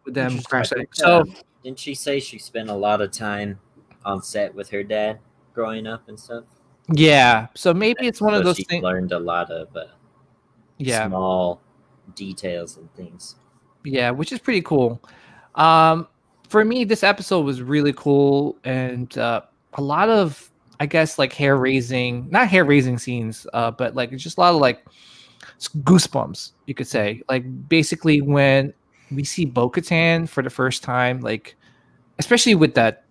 with them crash. So didn't she say she spent a lot of time on set with her dad growing up and stuff? Yeah, so maybe it's one of those things. Learned a lot of small details and things. Yeah, which is pretty cool. For me, this episode was really cool, and a lot of, I guess, like not hair raising scenes, but like it's just a lot of like goosebumps, you could say. Like basically when we see Bo-Katan for the first time, like especially with that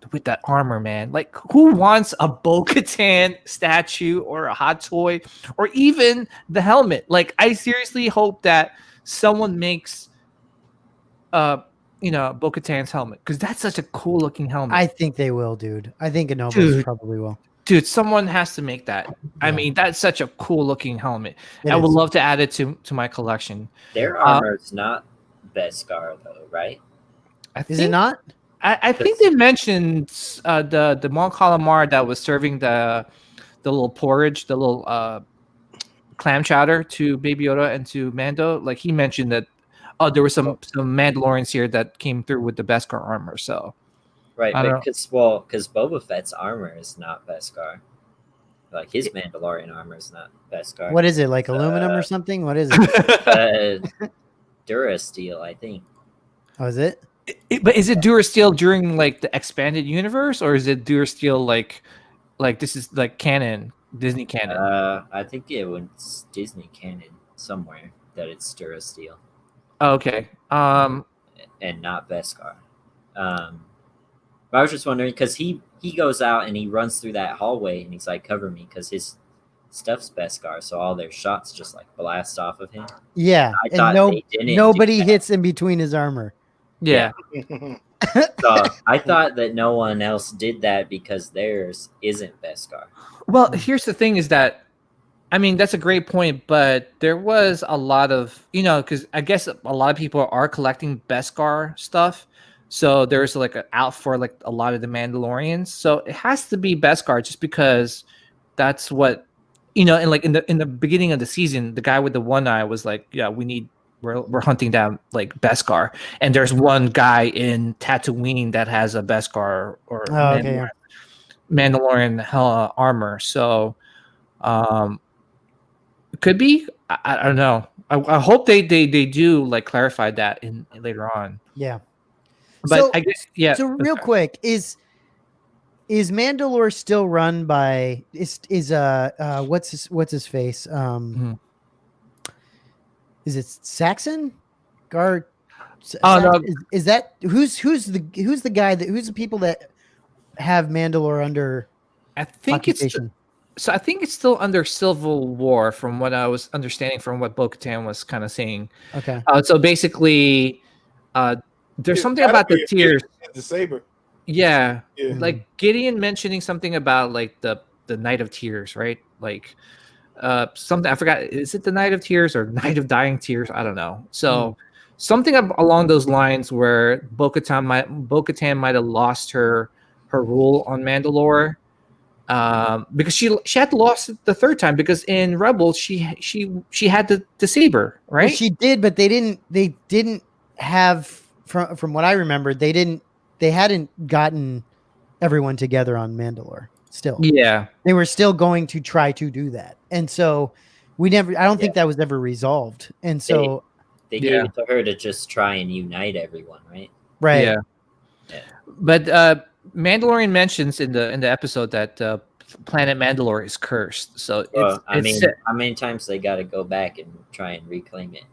armor, man. Like who wants a Bo-Katan statue or a hot toy or even the helmet? Like I seriously hope that someone makes Bo-Katan's helmet, because that's such a cool looking helmet. I think they will, dude. I think Anoma's probably will. Dude, someone has to make that. Yeah. I mean, that's such a cool looking helmet. I would love to add it to my collection. Their armor is not Beskar though, right? Is it not? I think they mentioned the Mon Calamar that was serving the little porridge, the little clam chowder to Baby Yoda and to Mando. Like he mentioned that there were some Mandalorians here that came through with the Beskar armor. So right, because Boba Fett's armor is not Beskar. Like his Mandalorian armor is not Beskar. What is it, like aluminum or something? What is it? Durasteel, I think. Oh, is it? But is it Durasteel during like the expanded universe, or is it Durasteel like this is like canon, Disney canon? I think it was Disney canon somewhere that it's Durasteel. Oh, okay. And not Beskar. But I was just wondering because he goes out and he runs through that hallway and he's like, cover me, because his stuff's Beskar, so all their shots just like blast off of him. Yeah, and nobody hits in between his armor. Yeah. So I thought that no one else did that because theirs isn't Beskar. Well, here's the thing is that, I mean, that's a great point, but there was a lot of, because I guess a lot of people are collecting Beskar stuff. So there's like an out for like a lot of the Mandalorians. So it has to be Beskar just because that's what and like in the beginning of the season, the guy with the one eye was like, yeah, we're hunting down like Beskar, and there's one guy in Tatooine that has a Beskar or Mandalorian armor. So it could be. I don't know. I hope they do like clarify that in later on. Yeah. But So, I guess So real quick, is Mandalore still run by what's his face? Is it Saxon? No. Is that who's the guy who's the people that have Mandalore under I think occupation? I think it's still under Civil War, from what I was understanding from what Bo-Katan was kind of saying. Okay. So basically, there's something about the tiers. The saber. Yeah. Yeah. Like Gideon mentioning something about like the Night of Tears, right? Like something I forgot. Is it the Night of Tears or Night of Dying Tears? I don't know. So something along those lines where Bo-Katan might have lost her rule on Mandalore. Because she had lost it the third time, because in Rebels she had the saber, right? Well, she did, but they didn't have, from what I remember, they hadn't gotten everyone together on Mandalore still. Yeah. They were still going to try to do that. And so I don't think that was ever resolved. And so they gave it to her to just try and unite everyone, right? Right. Yeah. But Mandalorian mentions in the episode that planet Mandalore is cursed. So how many times they got to go back and try and reclaim it?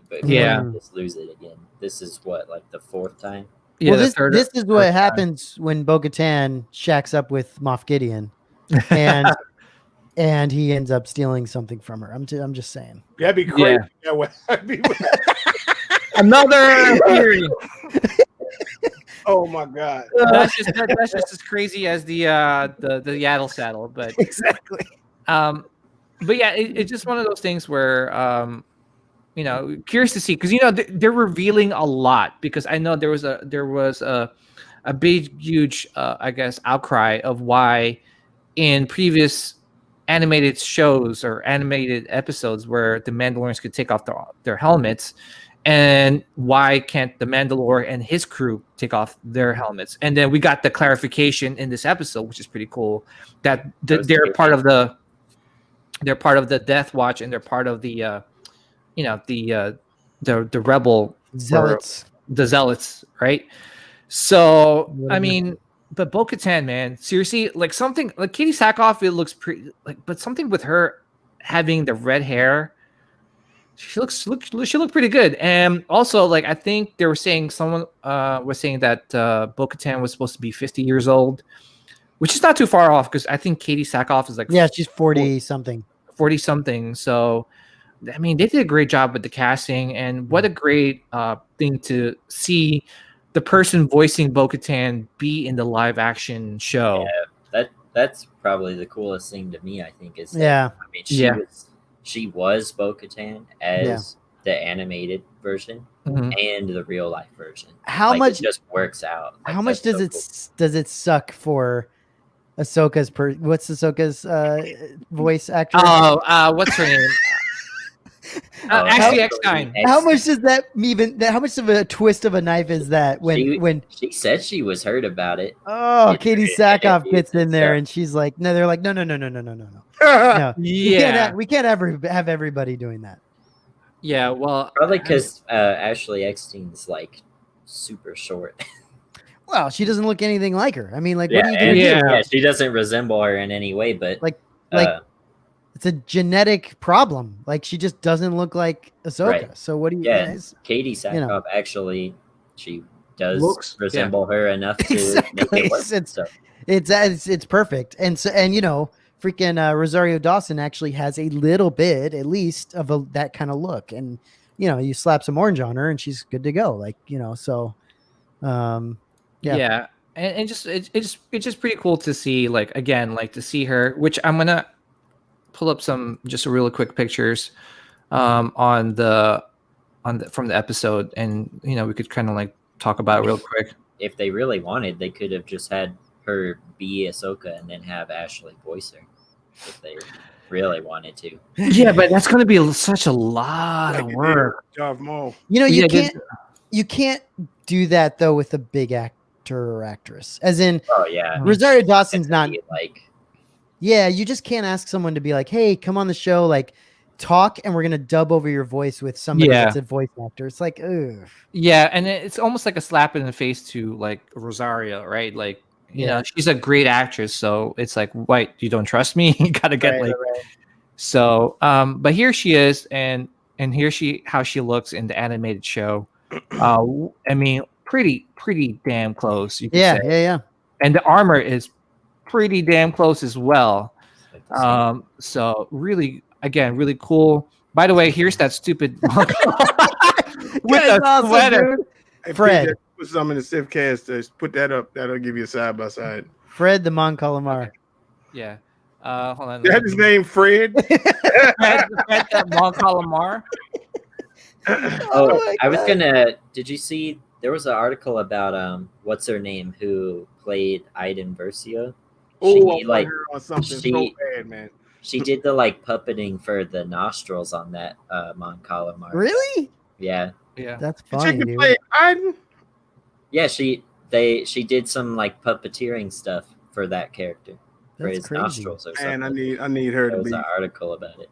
But just lose it again. This is what, like the fourth time? Yeah, well, this is what happens when Bo-Katan shacks up with Moff Gideon, and he ends up stealing something from her. I'm just saying. That'd be crazy. Yeah. Another theory. Oh my god. That's just as crazy as the Yaddle saddle, but exactly. But yeah, it's just one of those things where curious to see, because they're revealing a lot, because I know there was a big huge I guess outcry of why in previous animated shows or animated episodes where the Mandalorians could take off their helmets, and why can't the Mandalore and his crew take off their helmets? And then we got the clarification in this episode, which is pretty cool, that they're part of the Death Watch, and they're part of the the rebel zealots, the zealots, right? So I mean, but Bo-Katan, man, seriously, like something like Katie Sackhoff, it looks pretty but something with her having the red hair, she looked pretty good. And also, like, I think they were saying, someone was saying that Bo-Katan was supposed to be 50 years old, which is not too far off, because I think Katie Sackhoff is like she's 40 something. So I mean, they did a great job with the casting, and what a great thing to see the person voicing Bo-Katan be in the live action show. Yeah, that's probably the coolest thing to me, I think, is that, I mean, she was Bo-Katan as the animated version and the real life version. How much it just works out? Like, how much does it suck for Ahsoka's what's Ahsoka's voice actor? What's her name? Actually, X9. How much does that even? How much of a twist of a knife is that? When she said she was heard about it. Oh, Katie Sackhoff gets in there and she's like, no. They're like, no. No, we can't ever have everybody doing that. Yeah, well, probably because Ashley Eckstein's like super short. Well, she doesn't look anything like her. I mean, like, what are you gonna do? Yeah, she doesn't resemble her in any way, but like it's a genetic problem. Like, she just doesn't look like Ahsoka. Right. So what do you guys? Katie Sackhoff actually, she does resemble her enough to make it work. It's perfect. And so, and freaking Rosario Dawson actually has a little bit, at least, of that kind of look. And you slap some orange on her and she's good to go. Like, so yeah. And just it's just pretty cool to see, like, again, like, to see her, which I'm gonna pull up some just really quick pictures from the episode, and we could kind of like talk about it real quick. if they really wanted, they could have just had her be Ahsoka and then have Ashley voice her if they really wanted to. Yeah, but that's going to be such a lot of Like work. Darth Maul. You know, Yeah, you can't do that though with a big actor or actress. As in, Oh yeah, Rosario Dawson's not. like. Yeah, you just can't ask someone to be like, "Hey, come on the show, like talk, and we're gonna dub over your voice with somebody that's a voice actor." It's like, ugh. Yeah, and it's almost like a slap in the face to like Rosario, right? Like, you know, she's a great actress, so it's like, wait, you don't trust me? You gotta get right. So, but here she is, and here how she looks in the animated show. I mean, pretty damn close. You could say. Yeah. And the armor is pretty damn close as well. So really, again, really cool. By the way, here's that stupid with a awesome, sweater. Hey, Fred, PJ, put some in the SithCast. Put that up. That'll give you a side by side. Fred the Mon Calamar. Yeah. Hold on. That his name, Fred. Fred Mon Calamar. Oh, I was gonna. Did you see? There was an article about what's her name who played Iden Versio. Oh, like on something so bad, man. She did the like puppeting for the nostrils on that Mon Calamar. Really? Yeah. That's funny, dude. Play Iden? Yeah, she did some like puppeteering stuff for that character. For his crazy. Nostrils or something. And I need her there to was be. an article about it.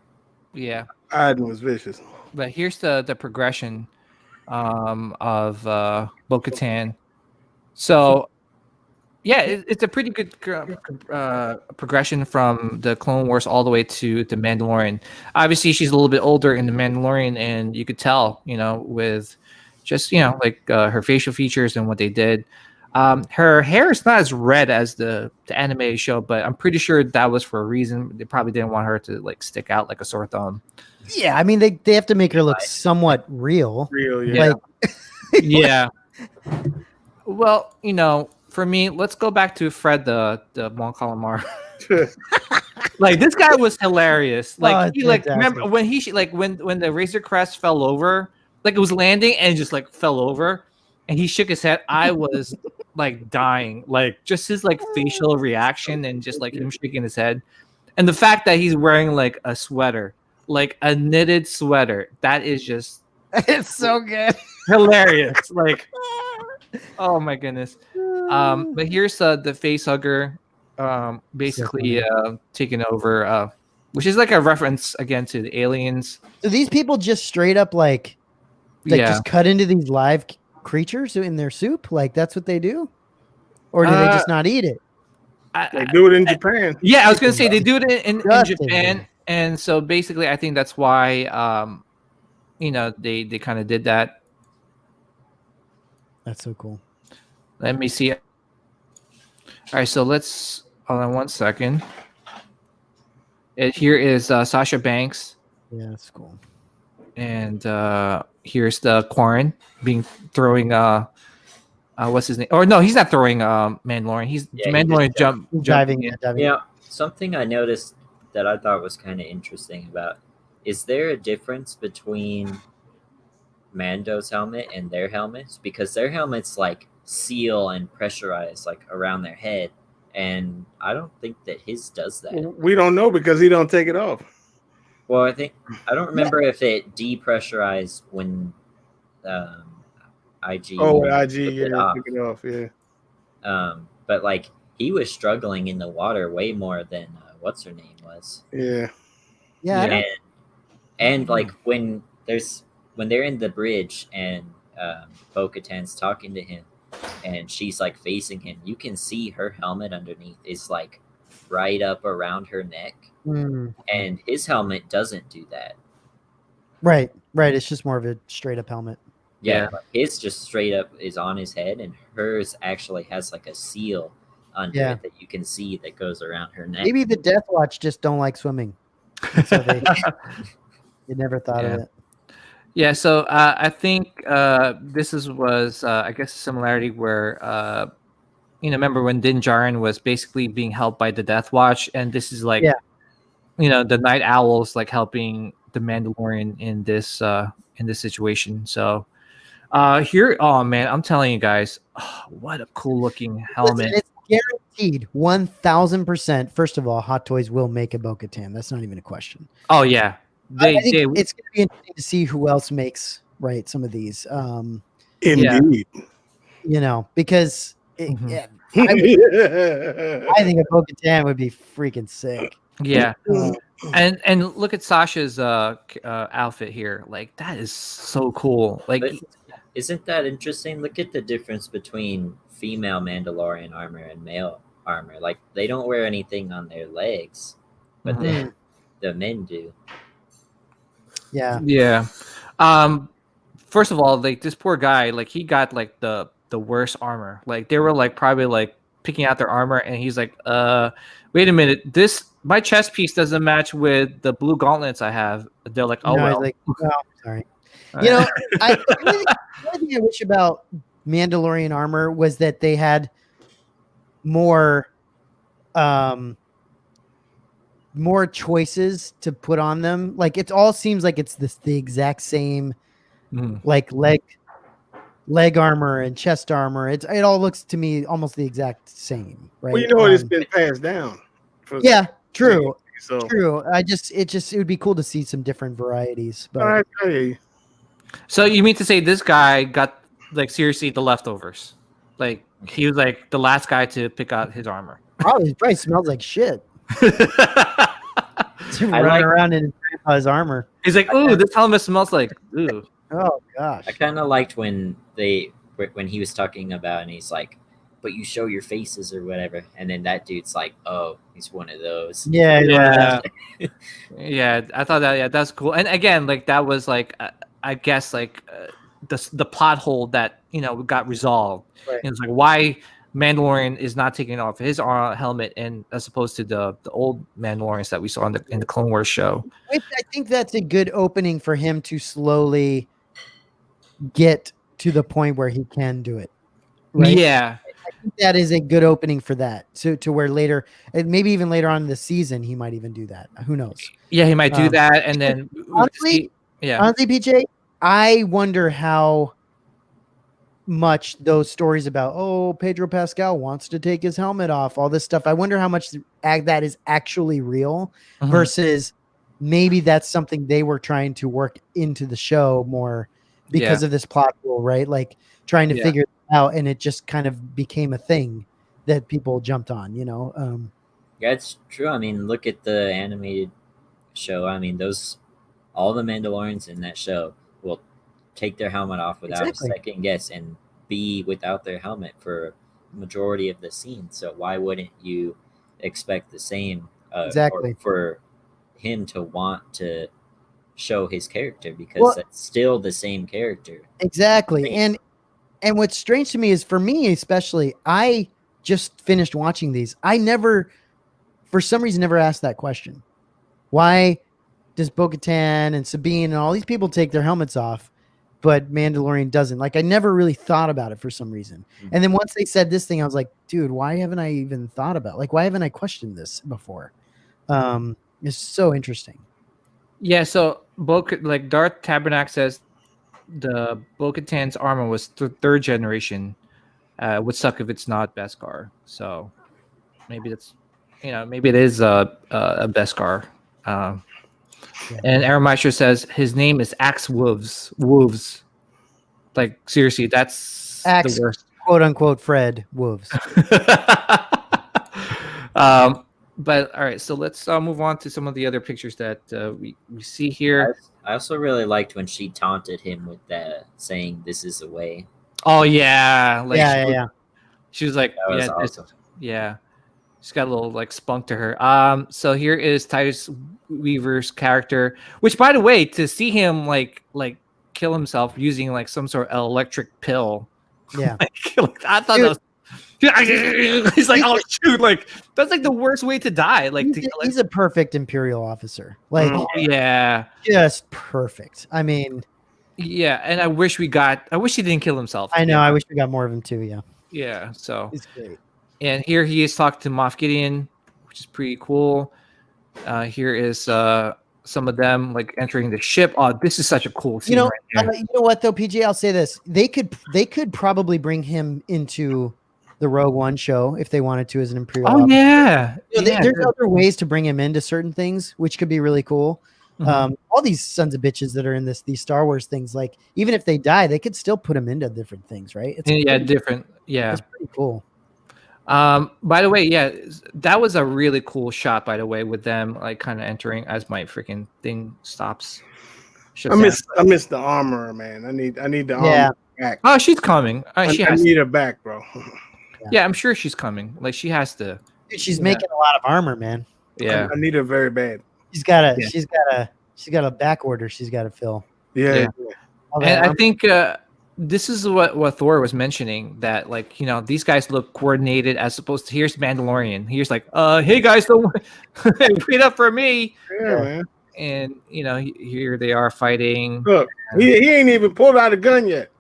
Yeah. Iden was vicious. But here's the progression of Bo-Katan. So yeah, it's a pretty good progression from the Clone Wars all the way to the Mandalorian. Obviously, she's a little bit older in the Mandalorian, and you could tell, you know, with just, you know, like her facial features and what they did. Her hair is not as red as the animated show, but I'm pretty sure that was for a reason. They probably didn't want her to like stick out like a sore thumb. Yeah, I mean they have to make her look somewhat real. Real, yeah. Like, yeah. Well, you know, for me, let's go back to Fred the Mon Calamar. Like this guy was hilarious. Like he like remember when he like when the Razor Crest fell over, like it was landing and just like fell over, and he shook his head. I was like dying, like just his like facial reaction and just like him shaking his head, and the fact that he's wearing like a sweater, like a knitted sweater, that is just it's so good, hilarious. Like, oh my goodness. But here's the face hugger, basically taking over, which is like a reference again to the aliens. So these people just straight up like just cut into these live creatures in their soup? Like that's what they do? Or do they just not eat it? They do it in Japan. Yeah, I was gonna say they do it in Japan, and so basically, I think that's why you know they kind of did that. That's so cool. Let me see. All right, so let's hold on one second. Here is Sasha Banks. Yeah, that's cool. And here's the Quarren throwing what's his name? Or no, he's not throwing Mandalorian. He's Mandalorian diving. Yeah, something I noticed that I thought was kind of interesting about, is there a difference between Mando's helmet and their helmets? Because their helmets like seal and pressurize like around their head, and I don't think that his does that. We don't know because he don't take it off. Well, I don't remember if it depressurized when IG. Oh, IG, yeah, took it off, yeah. But like he was struggling in the water way more than what's her name was. Yeah. And like when they're in the bridge and Bo-Katan's talking to him, and she's like facing him, you can see her helmet underneath is like right up around her neck. And his helmet doesn't do that. Right. It's just more of a straight up helmet. Yeah. His just straight up is on his head, and hers actually has like a seal under it that you can see that goes around her neck. Maybe the Death Watch just don't like swimming. So they never thought of it. Yeah, so I think this was I guess a similarity where you know, remember when Din Djarin was basically being helped by the Death Watch, and this is like you know, the Night Owls like helping the Mandalorian in this situation. So Here, oh man, I'm telling you guys, what a cool looking helmet. Listen, it's guaranteed 1,000%. First of all, Hot Toys will make a Bo-Katan. That's not even a question. Oh yeah, I think it's going to be interesting to see who else makes some of these. Indeed. You know, because Mhm. yeah, I think a Bo-Katan would be freaking sick. Yeah. And look at Sasha's outfit here. Like that is so cool. Like But isn't that interesting? Look at the difference between female Mandalorian armor and male armor. Like they don't wear anything on their legs, but Mhm. the men do. Yeah. yeah. First of all, like this poor guy, like he got like the worst armor. Like they were like probably like picking out their armor, and he's like, wait a minute, my chest piece doesn't match with the blue gauntlets I have. They're like, oh No, he's well. like, oh, sorry. You know, the only thing I wish about Mandalorian armor was that they had more choices to put on them. Like it all seems like it's the exact same Mhm. like leg armor and chest armor. It all looks to me almost the exact same, right? Well, you know it's been passed down. Yeah, true. So True. It would be cool to see some different varieties. But all right, hey. So you mean to say this guy got like seriously the leftovers? Like he was like the last guy to pick out his armor. probably smells like shit. Running like- around in his armor. He's like, ooh, this helmet smells like ooh. Oh gosh. I kind of liked when he was talking about, and he's like, "But you show your faces or whatever," and then that dude's like, "Oh, he's one of those." Yeah. Yeah. Yeah, I thought that's cool. And again, like that was like I guess like the plot hole that got resolved. Right. And it's like why Mandalorian is not taking off his helmet, and as opposed to the old Mandalorians that we saw in the Clone Wars show. I think that's a good opening for him to slowly get to the point where he can do it. Right? Yeah, I think that is a good opening for that. To where later, and maybe even later on in the season, he might even do that. Who knows? yeah, he might do that, and then honestly, PJ, I wonder how much those stories about Pedro Pascal wants to take his helmet off, all this stuff. I wonder how much that is actually real versus maybe that's something they were trying to work into the show more because of this plot hole, right? Like trying to figure it out, and it just kind of became a thing that people jumped on, Yeah, it's true. I mean, look at the animated show. I mean, all the Mandalorians in that show will take their helmet off without a second guess and be without their helmet for majority of the scene. So why wouldn't you expect the same for him to want to show his character, because that's still the same character. Exactly. And what's strange to me is, for me especially, I just finished watching these. I never, for some reason, never asked that question. Why does Bo-Katan and Sabine and all these people take their helmets off, but Mandalorian doesn't? Like, I never really thought about it for some reason. And then once they said this thing, I was like, dude, why haven't I even thought about, like, why haven't I questioned this before? It's so interesting. Yeah, so Darth Tabernac says the Bo-Katan's armor was third generation. Would suck if it's not Beskar. So maybe that's, maybe it is a Beskar. And Aaron Meister says his name is Axe Wolves. Like, seriously, that's Axe, the worst. Quote unquote Fred Wolves. But all right, so let's move on to some of the other pictures that we see here. I also really liked when she taunted him with that, saying, "This is the way." Oh yeah, She was like, That was awesome. She's got a little like spunk to her. So here is Titus Weaver's character, which, by the way, to see him like kill himself using like some sort of electric pill. Yeah, I thought that was. He's like, oh shoot! Like that's like the worst way to die. Like he's a perfect Imperial officer. Like, just perfect. I mean, yeah. And I wish he didn't kill himself. I know. I wish we got more of him too. Yeah. Yeah. So he's great. And here he is talking to Moff Gideon, which is pretty cool. Here is some of them like entering the ship. Oh, this is such a cool scene right there. You know what though, PJ? I'll say this: they could probably bring him into the Rogue One show if they wanted to as an Imperial. Oh yeah, there's other ways to bring him into certain things, which could be really cool. All these sons of bitches that are in these Star Wars things, like even if they die, they could still put them into different things, right? It's pretty cool. By the way, that was a really cool shot, by the way, with them like kind of entering as my freaking thing stops. I miss the armor, man. I need the armor back. Oh, she's coming. I need her back, bro. Yeah, I'm sure she's coming. Like she has to. Dude, she's making a lot of armor, man. Yeah, I need her very bad. She's got a back order she's got to fill. Yeah. And I think this is what Thor was mentioning, that like, you know, these guys look coordinated as opposed to here's Mandalorian. Here's like, hey guys, don't wait up for me. Yeah, man. And you know, here they are fighting. Look, he ain't even pulled out a gun yet.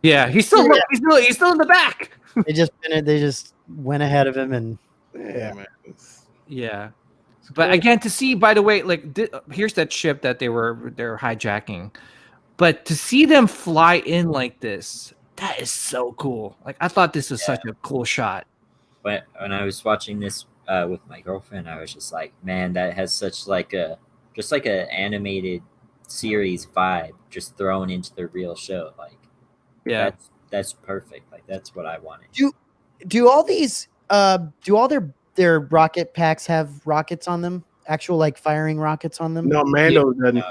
Yeah, he's still in the back. They just went ahead of him and man. Yeah. But again, to see, by the way, like here's that ship that they're hijacking, but to see them fly in like this, that is so cool. Like I thought this was such a cool shot. When I was watching this with my girlfriend, I was just like, man, that has such like an animated series vibe, just thrown into the real show. Like, that's perfect. Like that's what I wanted. Do all these do all their rocket packs have rockets on them? Actual like firing rockets on them? No, Mando doesn't.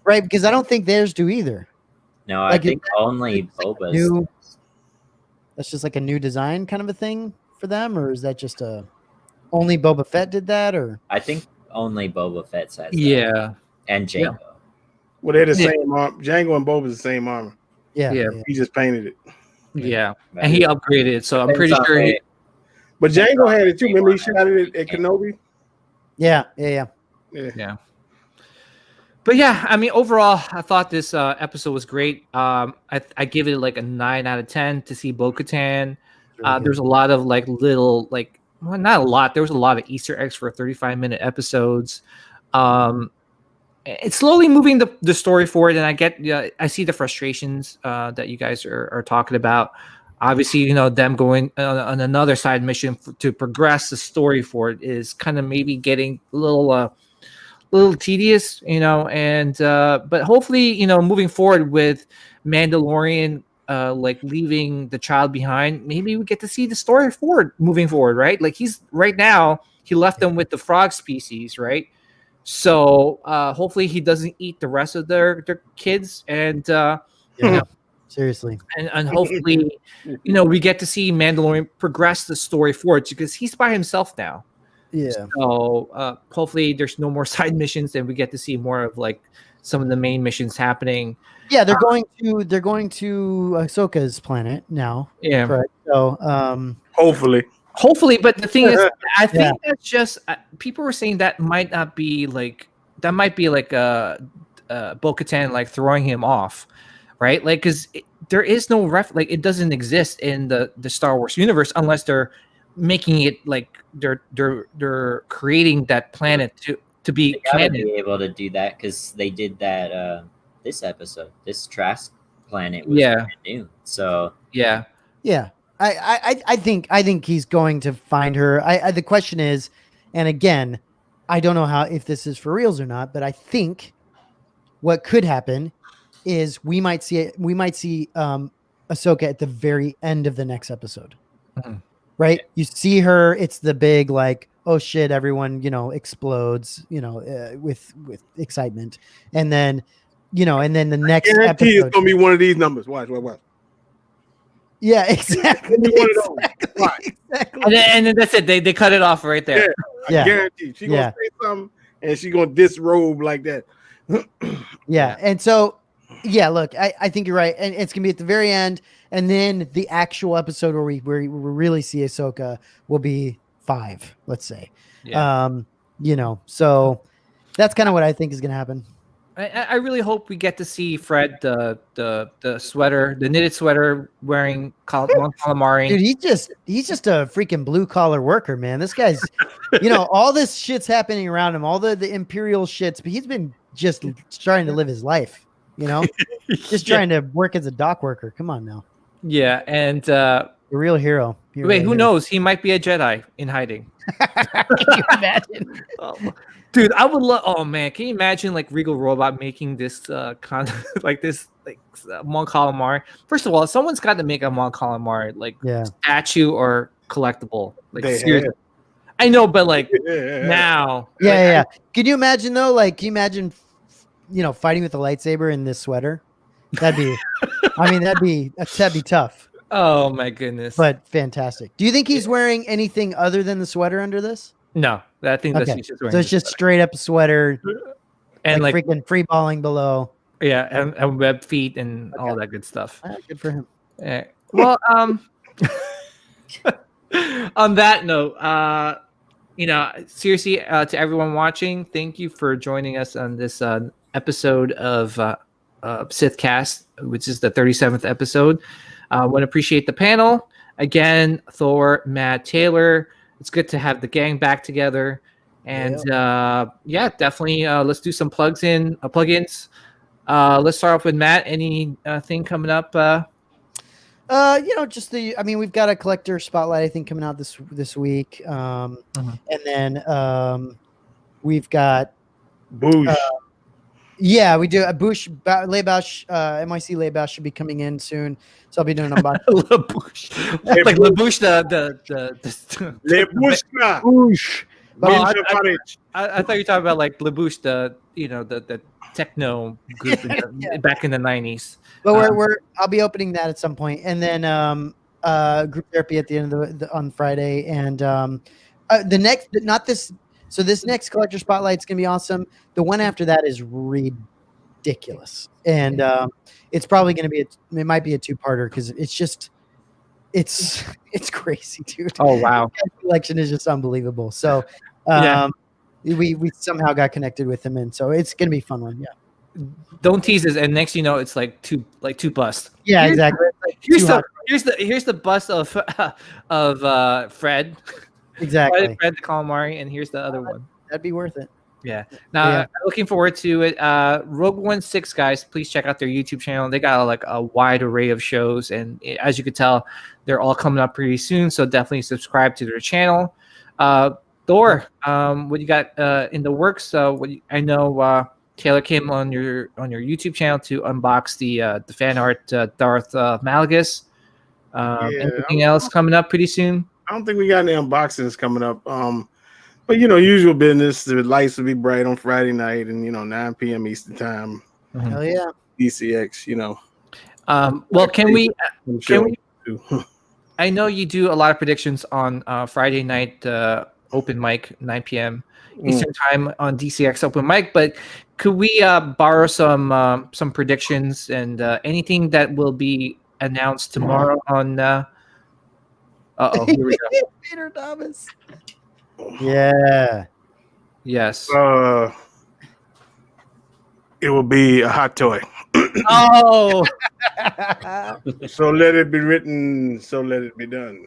Right, because I don't think theirs do either. No, like, I think only Boba's. That's just like a new design kind of a thing for them, or is that just only Boba Fett did that? Or I think only Boba Fett has that. Yeah, and Jango. Yeah. Well, they're the same armor. Jango and Boba's the same armor. Yeah. He just painted it. Yeah, and he upgraded it, so I'm pretty sure. But Jango had it too. Remember he shot it at Kenobi? Yeah. But yeah, I mean, overall, I thought this episode was great. I give it like a 9 out of 10 to see Bo-Katan. There's a lot of like little, like, well, not a lot. There was a lot of Easter eggs for 35-minute episodes. It's slowly moving the story forward, and I see the frustrations that you guys are talking about. Obviously, you know, them going on another side mission to progress the story forward is kind of maybe getting a little tedious, you know, and but hopefully, you know, moving forward with Mandalorian like leaving the child behind, maybe we get to see the story moving forward, right? Like right now he left them with the frog species, right? So hopefully he doesn't eat the rest of their kids, and seriously, and hopefully, you know, we get to see Mandalorian progress the story forward because he's by himself now. Yeah. So hopefully there's no more side missions, and we get to see more of like some of the main missions happening. Yeah, they're going to Ahsoka's planet now. Yeah. Correct. So Hopefully, but the thing is, I think that's just people were saying that might be like a Bo-Katan like throwing him off, right? Like because there is no like it doesn't exist in the Star Wars universe unless they're making it like they're creating that planet to be canon. Be able to do that because they did that this episode. This Trask planet was brand new. So yeah. I think he's going to find her. The question is, and again, I don't know if this is for reals or not, but I think what could happen is we might see Ahsoka at the very end of the next episode. Mm-hmm. Right? You see her, it's the big like, oh shit, everyone, you know, explodes, you know, with excitement. And then, you know, and then the next episode it's gonna be one of these numbers. Watch. Yeah, exactly. Exactly. And then that's it. They cut it off right there. I guarantee she's gonna say something and she's gonna disrobe like that. Yeah. And so look, I think you're right. And it's gonna be at the very end, and then the actual episode where we really see Ahsoka will be 5, let's say. Yeah. You know, so that's kind of what I think is gonna happen. I really hope we get to see Fred the sweater, the knitted sweater, wearing Mon Calamari. Dude, he's just a freaking blue collar worker, man. This guy's, all this shit's happening around him, all the imperial shits, but he's been just trying to live his life, just trying to work as a dock worker. Come on now. Yeah, and a real hero. Wait, who knows? He might be a Jedi in hiding. Can you imagine? Dude, I would love. Oh man, can you imagine like Regal Robot making this Mon Calamari? First of all, someone's got to make a Mon Calamari statue or collectible. Like seriously, I know, but like now, yeah. Can you imagine though? Like, can you imagine, fighting with a lightsaber in this sweater? That'd be, that'd be tough. Oh my goodness! But fantastic. Do you think he's wearing anything other than the sweater under this? No, I think that's okay. just wearing. So it's just straight up sweater, and like freaking free balling below. Yeah, and web feet and all that good stuff. Good for him. Yeah. Well, on that note, seriously, to everyone watching, thank you for joining us on this episode of SithCast, which is the 37th episode. I want to appreciate the panel again, Thor, Matt, Taylor. It's good to have the gang back together, and definitely let's do some plugins. Let's start off with Matt. Any thing coming up? Just we've got a collector spotlight I think coming out this week, and then we've got Boosh. We do a Boosh Leibausch, NYC Leibausch should be coming in soon, so I'll be doing about Labouche. Like Labouche, the Boosh. I thought you were talking about like Labouche, the techno group back in the 90s. But I'll be opening that at some point, and then group therapy at the end of on Friday, and the next, not this. So this next collector spotlight is gonna be awesome. The one after that is ridiculous, and it's probably gonna be it might be a two-parter because it's crazy, dude. Oh wow, the collection is just unbelievable. So we somehow got connected with him, and so it's gonna be a fun one. Yeah. Don't tease us, and next it's like two busts. Yeah, exactly. Here's the bust of Fred. Exactly. Fred the Calamari, and here's the other one. That'd be worth it. Yeah. Now, looking forward to it. Rogue 16, guys, please check out their YouTube channel. They got like a wide array of shows, and as you can tell, they're all coming up pretty soon. So definitely subscribe to their channel. Thor, what you got in the works? I know Taylor came on your YouTube channel to unbox the fan art Darth Malgus. Anything else coming up pretty soon? I don't think we got any unboxings coming up. But usual business. The lights will be bright on Friday night, and 9 p.m. Eastern time. Hell yeah. DCX. Well, can we? I know you do a lot of predictions on Friday night open mic, 9 p.m. Eastern time on DCX open mic, but could we borrow some predictions and anything that will be announced tomorrow on? Here we go. Peter Thomas. Yeah. Yes. It will be a hot toy. Oh. So let it be written. So let it be done.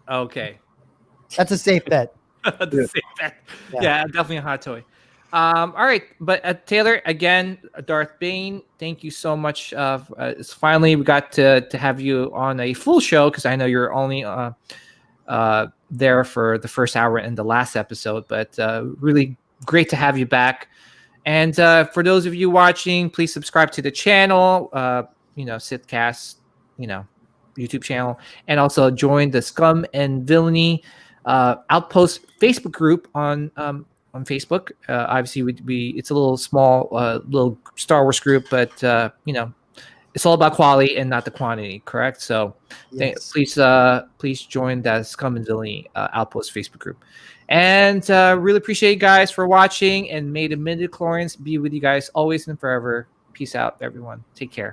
Okay. That's a safe bet. Safe bet. Yeah, definitely a hot toy. All right, but Taylor, again, Darth Bane, thank you so much. Finally, we got to have you on a full show because I know you're only there for the first hour in the last episode, but really great to have you back. And for those of you watching, please subscribe to the channel, SithCast, YouTube channel, and also join the Scum and Villainy Outpost Facebook group on Facebook. Obviously, it's a little small, little Star Wars group, but it's all about quality and not the quantity, correct? So Yes. please join that Scum and Villainy Outpost Facebook group. And really appreciate you guys for watching, and may the midichlorians be with you guys always and forever. Peace out, everyone. Take care.